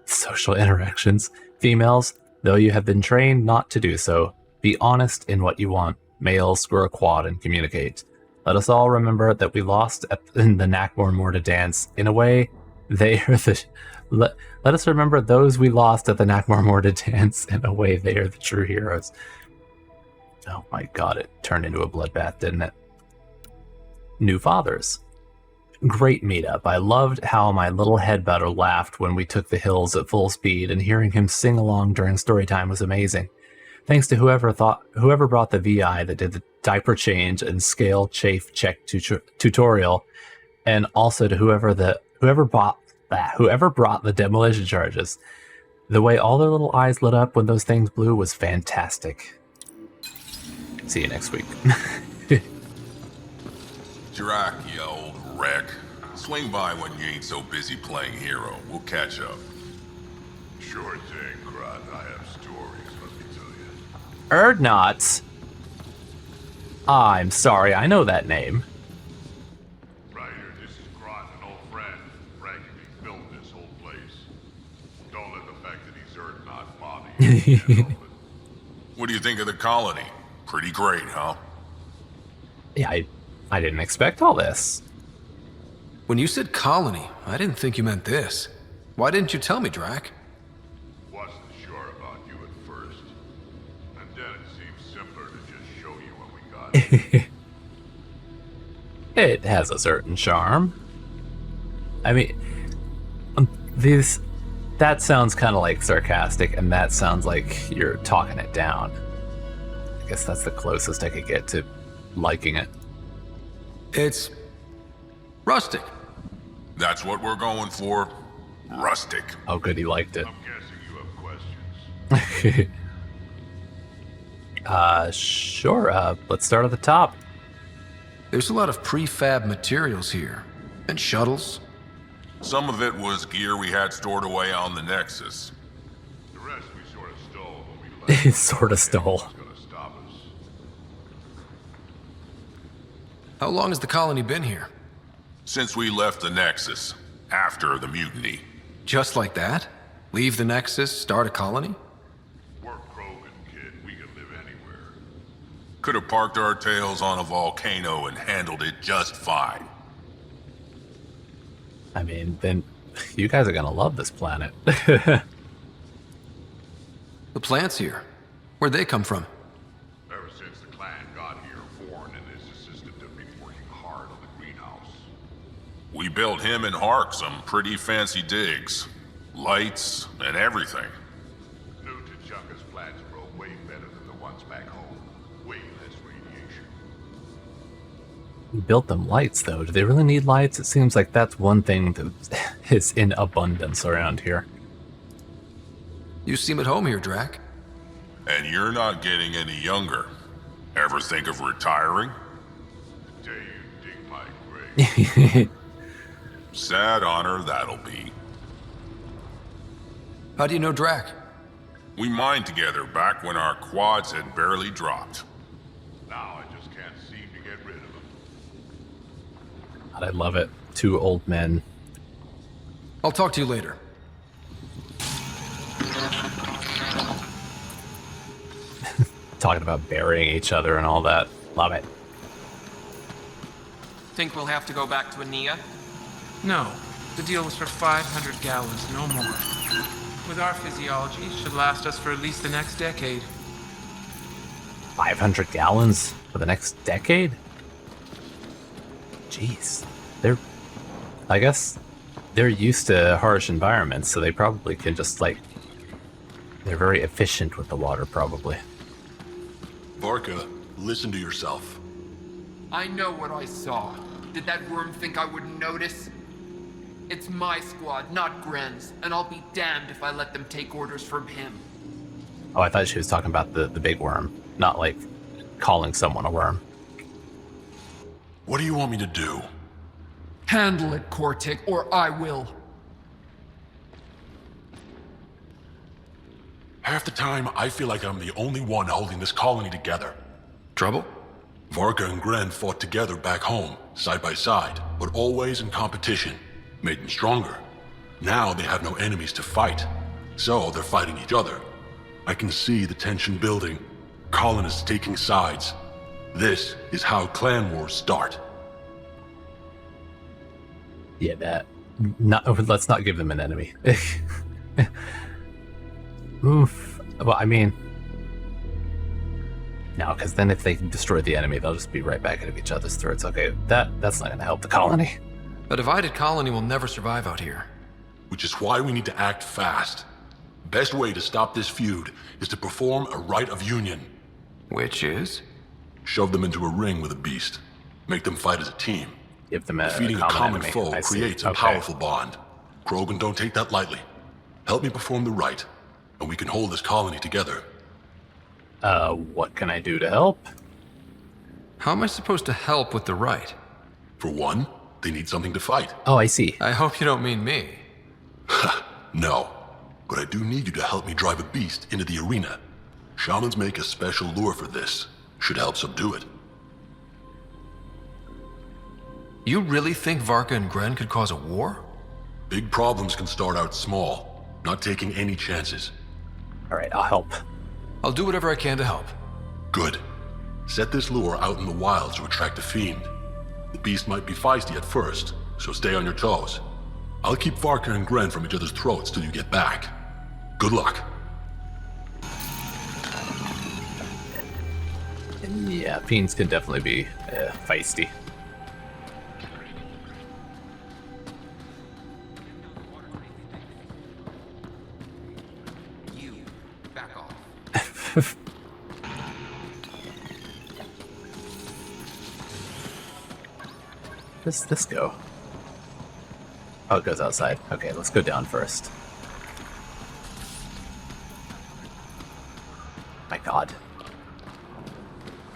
Social interactions. Females, though you have been trained not to do so, be honest in what you want. male, screw a quad, and communicate. Let us all remember that we lost in the Nakmor Morta dance. In a way, they are the... Let us remember those we lost at the Nakmor Morta dance. In a way, they are the true heroes. Oh my god, it turned into a bloodbath, didn't it? New fathers. Great meetup. I loved how my little headbutter laughed when we took the hills at full speed, and hearing him sing along during story time was amazing. Thanks to whoever brought the VI that did the diaper change and scale chafe check tutorial, and also to whoever brought the demolition charges. The way all their little eyes lit up when those things blew was fantastic. See you next week. Jirak, you old wreck. Swing by when you ain't so busy playing hero. We'll catch up. Sure thing, Grot. I have stories, let me tell you. Erdnot. I'm sorry, I know that name. Ryder, this is Grot, an old friend. Practically built this whole place. Don't let the fact that he's Erdnot bother you. What do you think of the colony? Pretty great, huh? Yeah, I didn't expect all this. When you said colony, I didn't think you meant this. Why didn't you tell me, Drac? Wasn't sure about you at first. And then it seemed simpler to just show you when we got here. It has a certain charm. I mean, that sounds kind of like sarcastic, and that sounds like you're talking it down. I guess that's the closest I could get to liking it. It's rustic. That's what we're going for. Rustic. Oh, good, he liked it. I'm guessing you have questions. Sure. Let's start at the top. There's a lot of prefab materials here. And shuttles. Some of it was gear we had stored away on the Nexus. The rest we sort of stole when we left. Sort of stole. It's gonna stop us. How long has the colony been here? Since we left the Nexus, after the mutiny. Just like that? Leave the Nexus, start a colony? We're Krogan, kid. We can live anywhere. Could have parked our tails on a volcano and handled it just fine. I mean, then you guys are gonna love this planet. The plants here. Where'd they come from? Ever since the clan got here, Vorn and his assistant have been working hard on the greenhouse. We built him and Hark some pretty fancy digs. Lights and everything. Newchanka's plants grow way better than the ones back home. Way less radiation. We built them lights, though. Do they really need lights? It seems like that's one thing that is in abundance around here. You seem at home here, Drac. And you're not getting any younger. Ever think of retiring? The day you dig my grave. Sad honor that'll be. How do you know Drac? We mined together back when our quads had barely dropped. Now I just can't seem to get rid of him. God, I love it. Two old men. I'll talk to you later. Talking about burying each other and all that. Love it. Think we'll have to go back to Ania? No. The deal was for 500 gallons, no more. With our physiology, it should last us for at least the next decade. 500 gallons for the next decade? Jeez. I guess they're used to harsh environments, so they probably can just, they're very efficient with the water, probably. Vorka, listen to yourself. I know what I saw. Did that worm think I wouldn't notice? It's my squad, not Gren's, and I'll be damned if I let them take orders from him. Oh, I thought she was talking about the big worm, not calling someone a worm. What do you want me to do? Handle it, Cortic, or I will. Half the time, I feel like I'm the only one holding this colony together. Trouble? Vorka and Gren fought together back home, side by side, but always in competition. Made them stronger. Now they have no enemies to fight, so they're fighting each other. I can see the tension building, colonists taking sides. This is how clan wars start. Yeah, that. Let's not give them an enemy. Oof. Well, I mean, no, because then if they destroy the enemy, they'll just be right back at each other's throats. Okay, that's not going to help the colony. A divided colony will never survive out here. Which is why we need to act fast. Best way to stop this feud is to perform a rite of union. Which is? Shove them into a ring with a beast. Make them fight as a team. Give them Defeating a common foe creates a powerful bond. Krogan don't take that lightly. Help me perform the rite, and we can hold this colony together. What can I do to help? How am I supposed to help with the rite? For one, they need something to fight. Oh, I see. I hope you don't mean me. No, but I do need you to help me drive a beast into the arena. Shamans make a special lure for this. Should help subdue it. You really think Varka and Gren could cause a war? Big problems can start out small, not taking any chances. Alright, I'll help. I'll do whatever I can to help. Good. Set this lure out in the wilds to attract a fiend. The beast might be feisty at first, so stay on your toes. I'll keep Varka and Gren from each other's throats till you get back. Good luck. Yeah, fiends can definitely be feisty. You, back off. Where does this go? Oh, it goes outside. Okay, let's go down first. My god.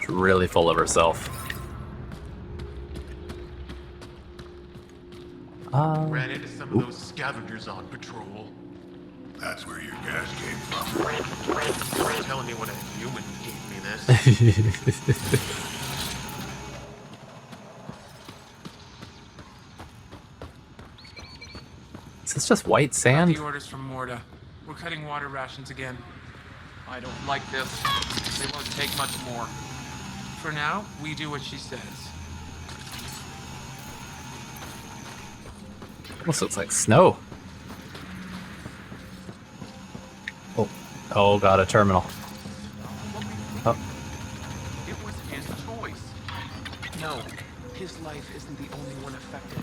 She's really full of herself. Ran into some of those scavengers on patrol. That's where your gas came from. Don't tell anyone a human gave me this. Is this just white sand? The orders from Morda. We're cutting water rations again. I don't like this. They won't take much more. For now, we do what she says. Almost looks like snow. Oh god, a terminal. Oh. It was his choice. No, his life isn't the only one affected.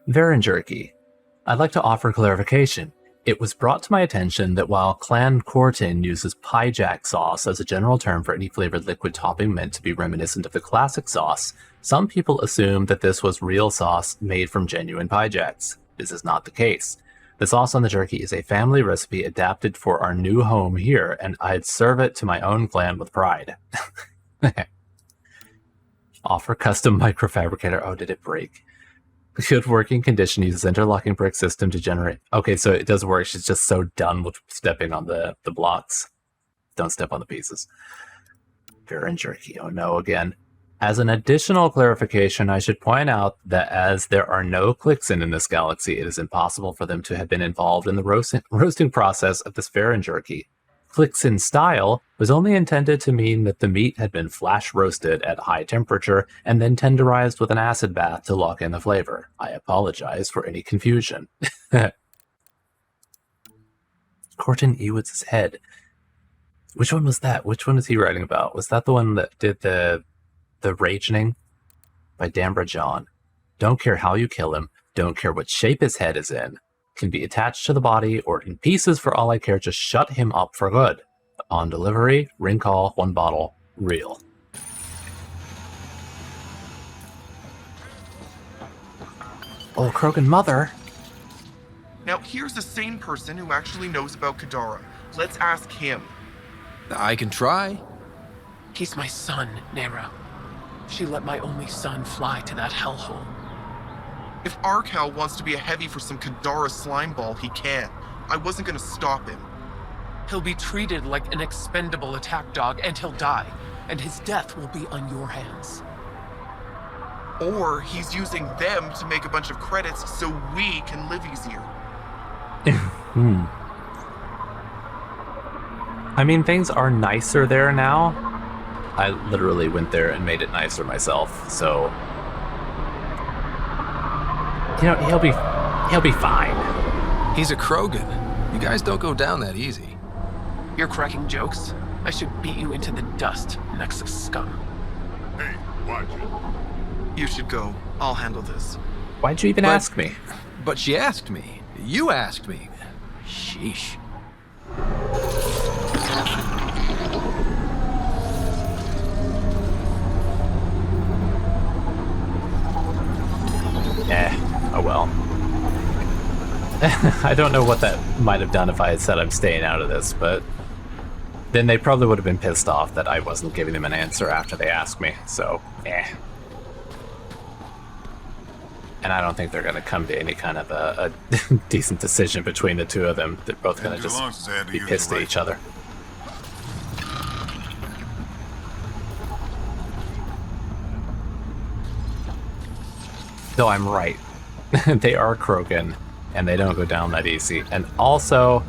Varan jerky. I'd like to offer clarification. It was brought to my attention that while Clan Cortin uses Pyjack sauce as a general term for any flavored liquid topping meant to be reminiscent of the classic sauce, some people assume that this was real sauce made from genuine Pyjacks. This is not the case. The sauce on the jerky is a family recipe adapted for our new home here, and I'd serve it to my own clan with pride. Offer custom microfabricator. Oh, did it break? Good working condition uses interlocking brick system to generate. Okay, so it does work. She's just so done with stepping on the blocks. Don't step on the pieces. Varan jerky. Oh no, again. As an additional clarification, I should point out that as there are no Clixin in this galaxy, it is impossible for them to have been involved in the roasting process of this Varan jerky. Clixin style was only intended to mean that the meat had been flash roasted at high temperature and then tenderized with an acid bath to lock in the flavor. I apologize for any confusion. Cortin Ewood's head. Which one was that? Which one is he writing about? Was that the one that did the Ragening? By Dambra John. Don't care how you kill him. Don't care what shape his head is in. Can be attached to the body or in pieces for all I care. Just shut him up for good. Upon delivery, ring call, 1 bottle, real. Oh, Krogan mother. Now, here's a sane person who actually knows about Kadara. Let's ask him. I can try. He's my son, Nera. She let my only son fly to that hellhole. If Arcal wants to be a heavy for some Kadara slime ball, he can. I wasn't gonna stop him. He'll be treated like an expendable attack dog and he'll die. And his death will be on your hands. Or he's using them to make a bunch of credits so we can live easier. I mean, things are nicer there now. I literally went there and made it nicer myself, so... You know, he'll be fine. He's a Krogan. You guys don't go down that easy. You're cracking jokes? I should beat you into the dust, Nexus scum. Hey, watch it. You should go. I'll handle this. Why'd you even ask me? But she asked me. You asked me. Sheesh. Oh well. I don't know what that might have done if I had said I'm staying out of this, but then they probably would have been pissed off that I wasn't giving them an answer after they asked me, so, And I don't think they're going to come to any kind of a decent decision between the two of them. They're both going to just be pissed at each other. Though I'm right. They are Krogan, and they don't go down that easy. And also,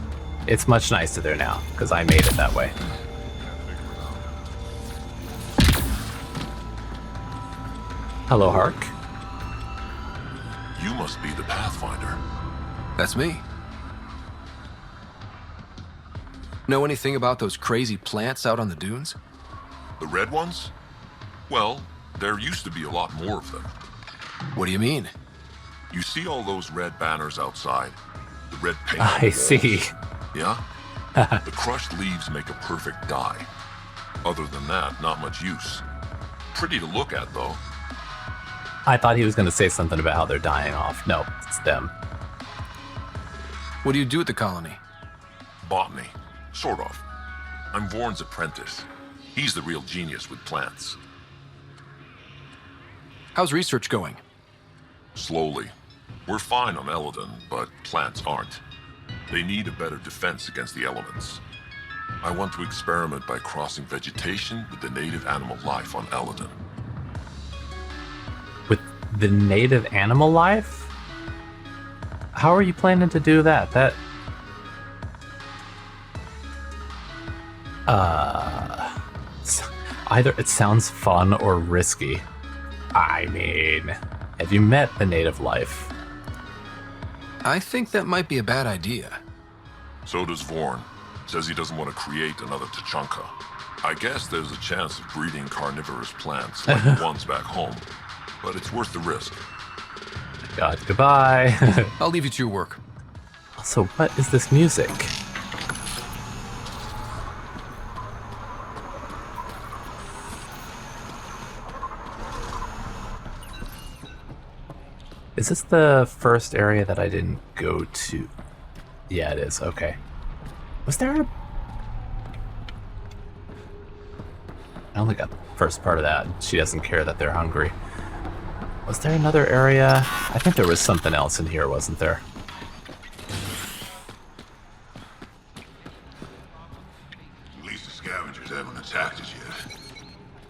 it's much nicer there now, because I made it that way. Hello, Hark. You must be the Pathfinder. That's me. Know anything about those crazy plants out on the dunes? The red ones? Well, there used to be a lot more of them. What do you mean? You see all those red banners outside? The red paint. I see. Yeah? The crushed leaves make a perfect dye. Other than that, not much use. Pretty to look at, though. I thought he was going to say something about how they're dying off. No, it's them. What do you do at the colony? Botany. Sort of. I'm Vorn's apprentice. He's the real genius with plants. How's research going? Slowly. We're fine on Eladon, but plants aren't. They need a better defense against the elements. I want to experiment by crossing vegetation with the native animal life on Eladon. With the native animal life? How are you planning to do that? Either it sounds fun or risky. I mean, have you met the native life? I think that might be a bad idea. So does Vorn. Says he doesn't want to create another Newchanka. I guess there's a chance of breeding carnivorous plants like the ones back home, but it's worth the risk. God, goodbye. I'll leave you to your work. Also, what is this music? Is this the first area that I didn't go to? Yeah, it is. Okay. Was there a... I only got the first part of that. She doesn't care that they're hungry. Was there another area? I think there was something else in here, wasn't there? At least the scavengers haven't attacked us yet.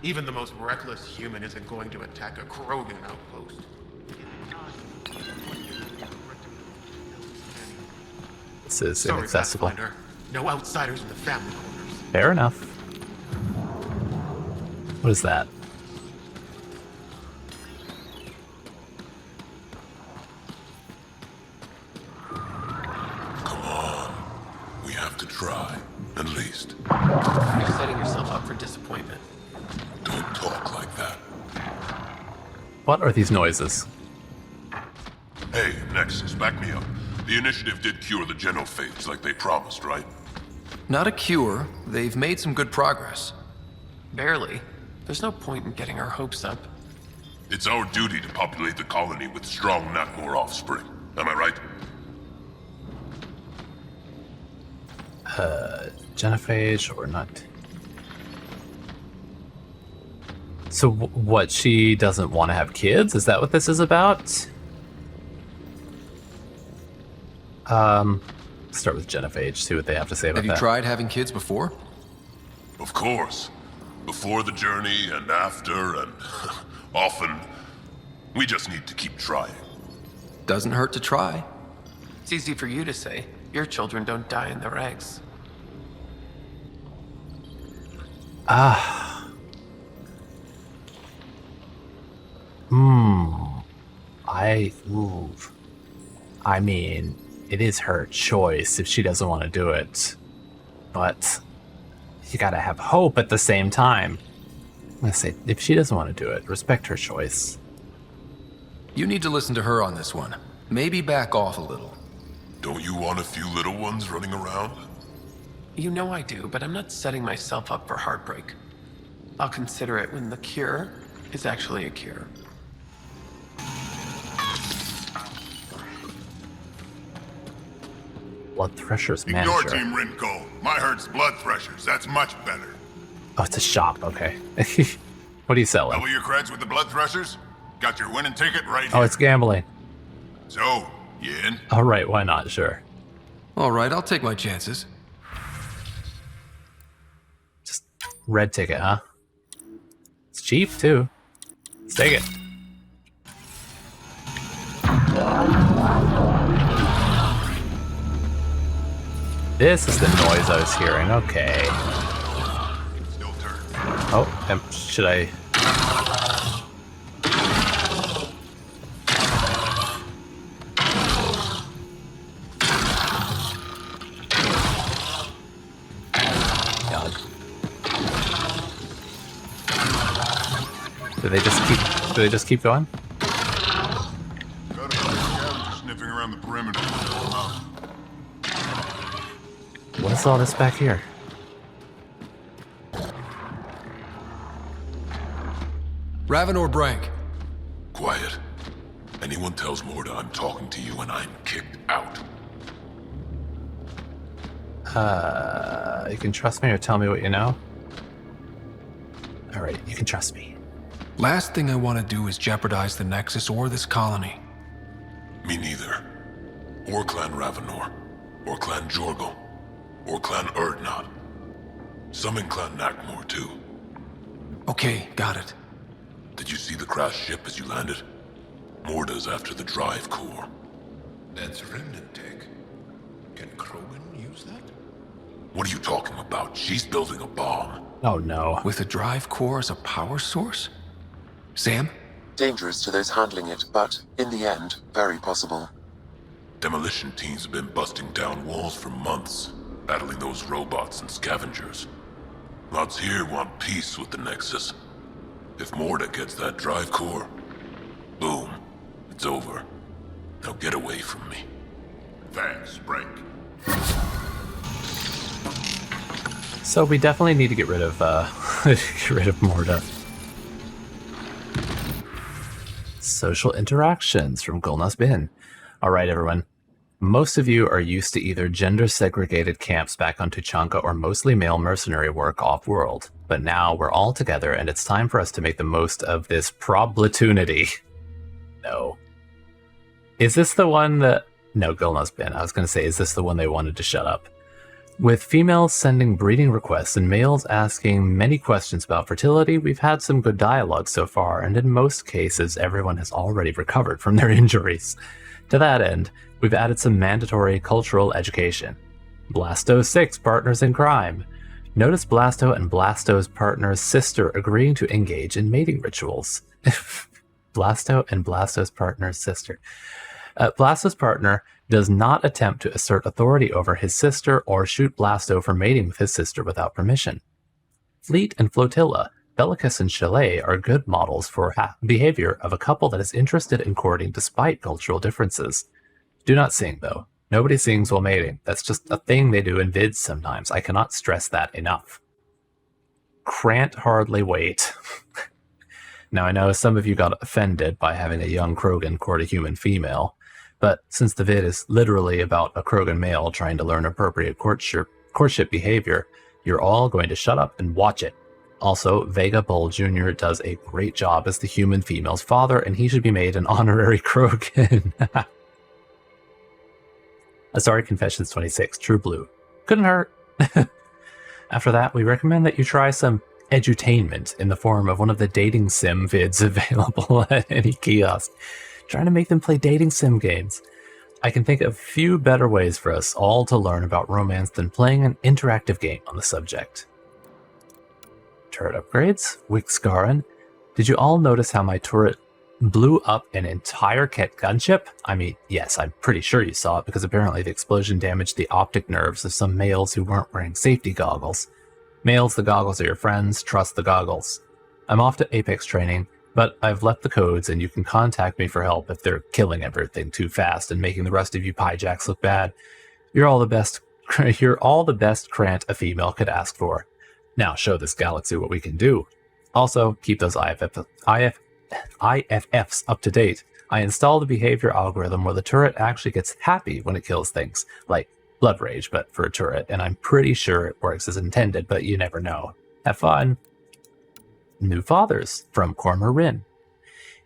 Even the most reckless human isn't going to attack a Krogan outpost. This is Sorry, inaccessible. Pathfinder. No outsiders in the family corners. Fair enough. What is that? Come on. We have to try, at least. You're setting yourself up for disappointment. Don't talk like that. What are these noises? Hey, Nexus, back me up. The initiative did cure the genophage like they promised, right? Not a cure. They've made some good progress. Barely. There's no point in getting our hopes up. It's our duty to populate the colony with strong Natmor offspring. Am I right? Genophage or not? So what, she doesn't want to have kids? Is that what this is about? Start with genophage, see what they have to say about Have you that. tried having kids before? Of course. Before the journey and after and often. We just need to keep trying. Doesn't hurt to try. It's easy for you to say. Your children don't die in their eggs. Ah. I mean, it is her choice if she doesn't want to do it. But you gotta have hope at the same time. I'm gonna say, if she doesn't want to do it, respect her choice. You need to listen to her on this one. Maybe back off a little. Don't you want a few little ones running around? You know I do, but I'm not setting myself up for heartbreak. I'll consider it when the cure is actually a cure. Blood Threshers Ignore manager. Team Rinko. My herd's Blood Threshers. That's much better. Oh, it's a shop. Okay. What are you selling? Double your creds with the Blood Threshers? Got your winning ticket right here. Oh, it's gambling. So, you in? All right, why not? Sure. All right, I'll take my chances. Just red ticket, huh? It's cheap, too. Let's take it. This is the noise I was hearing. Okay. Oh, should I... God. Do they just keep going? Got a couple of scavengers sniffing around the perimeter. What is all this back here? Raven or Brank? Quiet. Anyone tells Morda I'm talking to you and I'm kicked out. You can trust me or tell me what you know? Alright, you can trust me. Last thing I want to do is jeopardize the Nexus or this colony. Me neither. Or Clan Ravenor. Or Clan Jorgal. Or Clan Erdnot. Some in Clan Nakmor, too. Okay, got it. Did you see the crashed ship as you landed? Morda's after the drive core. That's remnant tech. Can Krogan use that? What are you talking about? She's building a bomb. Oh no. With a drive core as a power source? Sam? Dangerous to those handling it, but, in the end, very possible. Demolition teams have been busting down walls for months, battling those robots and scavengers. Lots here want peace with the Nexus. If Morda gets that drive core, boom, it's over. Now get away from me. Thanks, Break. So we definitely need to get rid of Morda. Social interactions from Golna's Bin. Alright everyone. Most of you are used to either gender-segregated camps back on Newchanka or mostly male mercenary work off-world. But now we're all together and it's time for us to make the most of this problatunity. No. Is this the one that... No, Golna's Bin. I was going to say, is this the one they wanted to shut up? With females sending breeding requests and males asking many questions about fertility, we've had some good dialogue so far, and in most cases, everyone has already recovered from their injuries. To that end, we've added some mandatory cultural education. Blasto 6 partners in crime. Notice Blasto and Blasto's partner's sister agreeing to engage in mating rituals. Blasto and Blasto's partner's sister. Blasto's partner does not attempt to assert authority over his sister or shoot Blasto for mating with his sister without permission. Fleet and Flotilla, Bellicus and Chalet are good models for behavior of a couple that is interested in courting despite cultural differences. Do not sing, though. Nobody sings while mating. That's just a thing they do in vids sometimes. I cannot stress that enough. Can't hardly wait. Now, I know some of you got offended by having a young Krogan court a human female, but since the vid is literally about a Krogan male trying to learn appropriate courtship behavior, you're all going to shut up and watch it. Also, Vega Bull Jr. does a great job as the human female's father, and he should be made an honorary Krogan. Sorry, Confessions 26, True Blue. Couldn't hurt. After that, we recommend that you try some edutainment in the form of one of the dating sim vids available at any kiosk. Trying to make them play dating sim games. I can think of few better ways for us all to learn about romance than playing an interactive game on the subject. Turret upgrades. Wixgarin. Did you all notice how my turret blew up an entire Ket gunship? I mean, yes, I'm pretty sure you saw it because apparently the explosion damaged the optic nerves of some males who weren't wearing safety goggles. Males, the goggles are your friends. Trust the goggles. I'm off to Apex training, but I've left the codes and you can contact me for help if they're killing everything too fast and making the rest of you piejacks look bad. You're all the best Krant a female could ask for. Now show this galaxy what we can do. Also, keep those IFFs up to date. I installed a behavior algorithm where the turret actually gets happy when it kills things, like blood rage, but for a turret, and I'm pretty sure it works as intended, but you never know. Have fun. New fathers from Cormer Rin.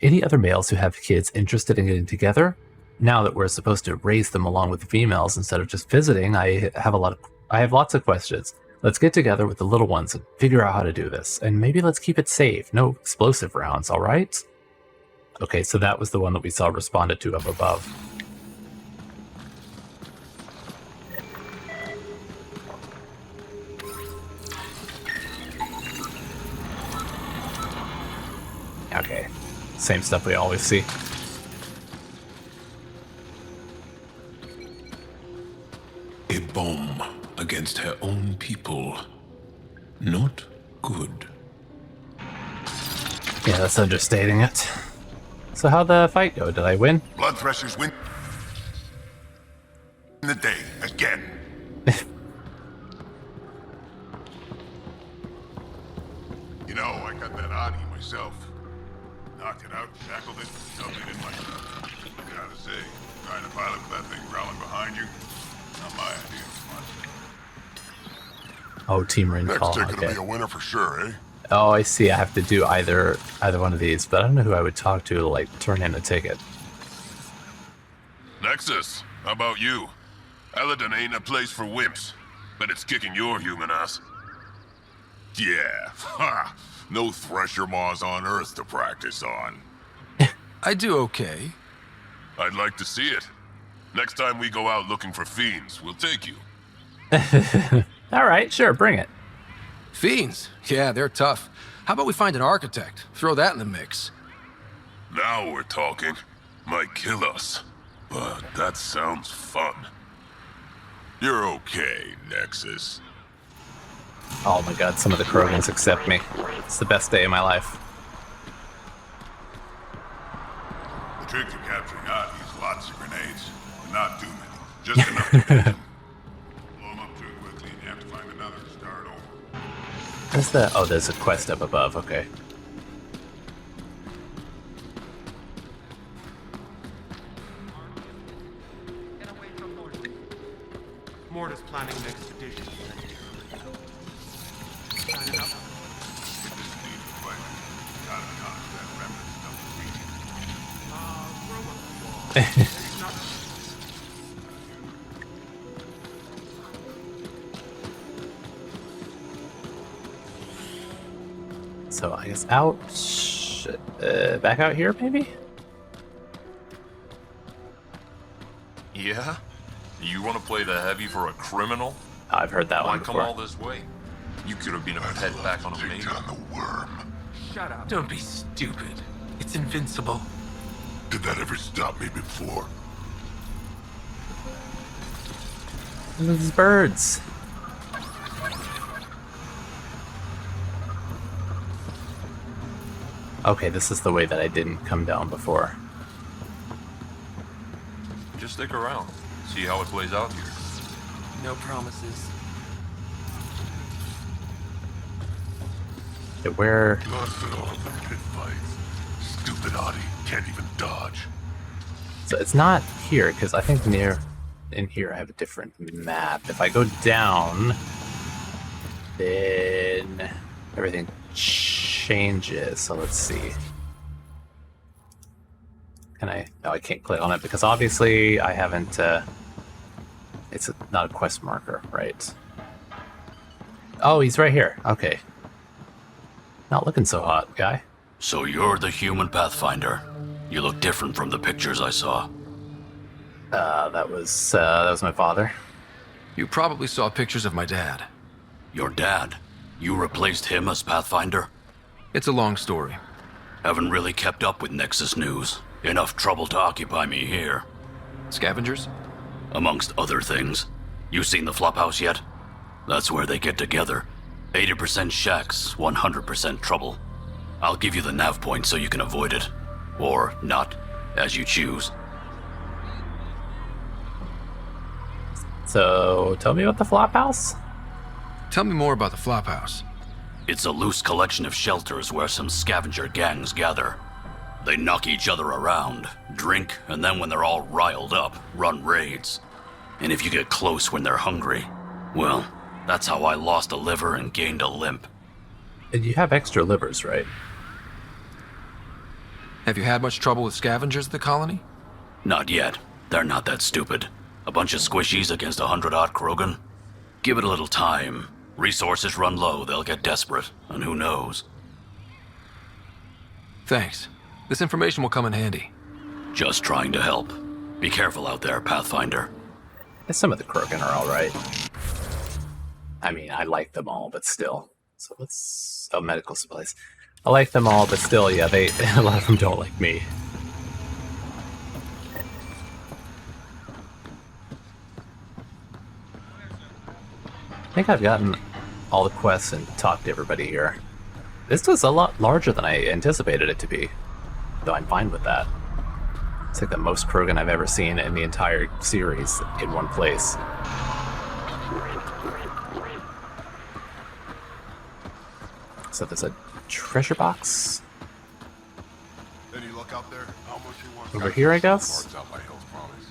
Any other males who have kids interested in getting together? Now that we're supposed to raise them along with the females instead of just visiting, I have lots of questions. Let's get together with the little ones and figure out how to do this. And maybe let's keep it safe. No explosive rounds, all right? Okay, so that was the one that we saw responded to up above. Okay, same stuff we always see. A bomb against her own people. Not good. Yeah, that's understating it. So how'd the fight go? Did I win? Blood threshers win the day again. You know, I got that Adi myself. Knocked it out, tackled it, dumped it in my truck. Gotta say, trying to pilot with that thing growling behind you, not my idea of fun. Oh, Team Rin Next call. ticket will Okay. be a winner for sure, eh? Oh, I see. I have to do either one of these, but I don't know who I would talk to like turn in a ticket. Nexus, how about you? Eladon ain't a place for wimps, but it's kicking your human ass. Yeah, ha! No thresher maws on Earth to practice on. I do okay. I'd like to see it. Next time we go out looking for fiends, we'll take you. All right, sure, bring it. Fiends? Yeah, they're tough. How about we find an architect? Throw that in the mix. Now we're talking. Might kill us, but that sounds fun. You're okay, Nexus. Oh my god, some of the Krogans accept me. It's the best day of my life. The trick to capturing Adi is lots of grenades, but not too many. Just enough to blow them up too quickly, and you have to find another to start over. Where's the... Oh, there's a quest up above, okay. Mortis planning an expedition. Signing up. So I guess out... back out here, maybe? Yeah? You want to play the heavy for a criminal? I've heard that Why one come before. all this way? You could have been a pet back on a Take maid. down the worm. Shut up. Don't be stupid. It's invincible. Did that ever stop me before? These birds. Okay, this is the way that I didn't come down before. Just stick around. See how it plays out here. No promises. Okay, where... Lost it all in the pit fights. Stupid Adi can't even dodge. So it's not here, because I think in here I have a different map. If I go down, then everything changes. So let's see. Can I? No, I can't click on it because obviously I haven't. It's not a quest marker, right? Oh, he's right here. Okay. Not looking so hot, guy. So you're the human Pathfinder. You look different from the pictures I saw. That was my father. You probably saw pictures of my dad. Your dad? You replaced him as Pathfinder? It's a long story. Haven't really kept up with Nexus news. Enough trouble to occupy me here. Scavengers? Amongst other things. You seen the Flophouse yet? That's where they get together. 80% shacks, 100% trouble. I'll give you the nav point so you can avoid it. Or not, as you choose. So, tell me about the Flophouse? Tell me more about the Flophouse. It's a loose collection of shelters where some scavenger gangs gather. They knock each other around, drink, and then when they're all riled up, run raids. And if you get close when they're hungry, well, that's how I lost a liver and gained a limp. And you have extra livers, right? Have you had much trouble with scavengers at the colony? Not yet. They're not that stupid. A bunch of squishies against 100-odd krogan? Give it a little time. Resources run low, they'll get desperate, and who knows? Thanks. This information will come in handy. Just trying to help. Be careful out there, Pathfinder. Some of the krogan are alright. I mean, I like them all, but still. So let's... Oh, medical supplies. I like them all, but still, yeah, they a lot of them don't like me. I think I've gotten all the quests and talked to everybody here. This was a lot larger than I anticipated it to be, though I'm fine with that. It's like the most krogan I've ever seen in the entire series in one place. So there's a treasure box Any luck out there? How much you want? over here, I guess? Cards out by Hill's Promise.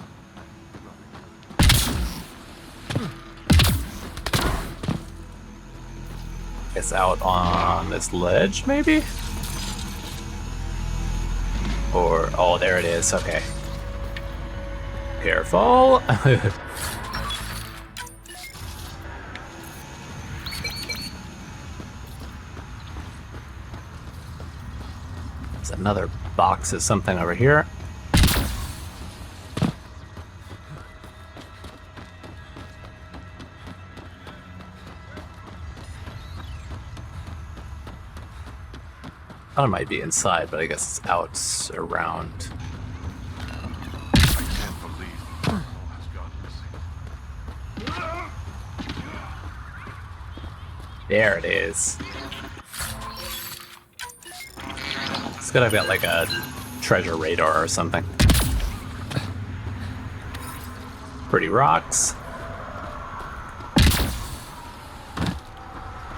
It's out on this ledge, maybe? Or, oh, there it is, okay. Careful! There's another box of something over here. I thought it might be inside, but I guess it's out around. I can't believe Marco has gone missing. There it is. It's good I've got like a treasure radar or something. Pretty rocks.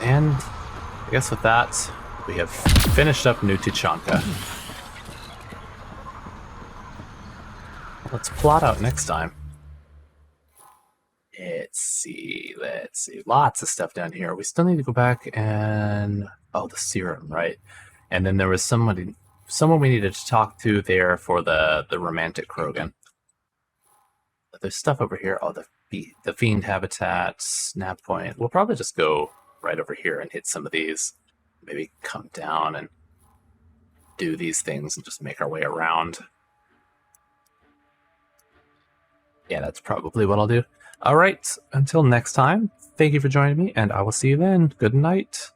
And I guess with that, we have finished up Newchanka. Let's plot out next time. Let's see. Lots of stuff down here. We still need to go back and... Oh, the serum, right. And then there was someone we needed to talk to there for the romantic krogan. But there's stuff over here. Oh, the fiend habitat, snap point. We'll probably just go right over here and hit some of these. Maybe come down and do these things and just make our way around. Yeah, that's probably what I'll do. All right, until next time, thank you for joining me, and I will see you then. Good night.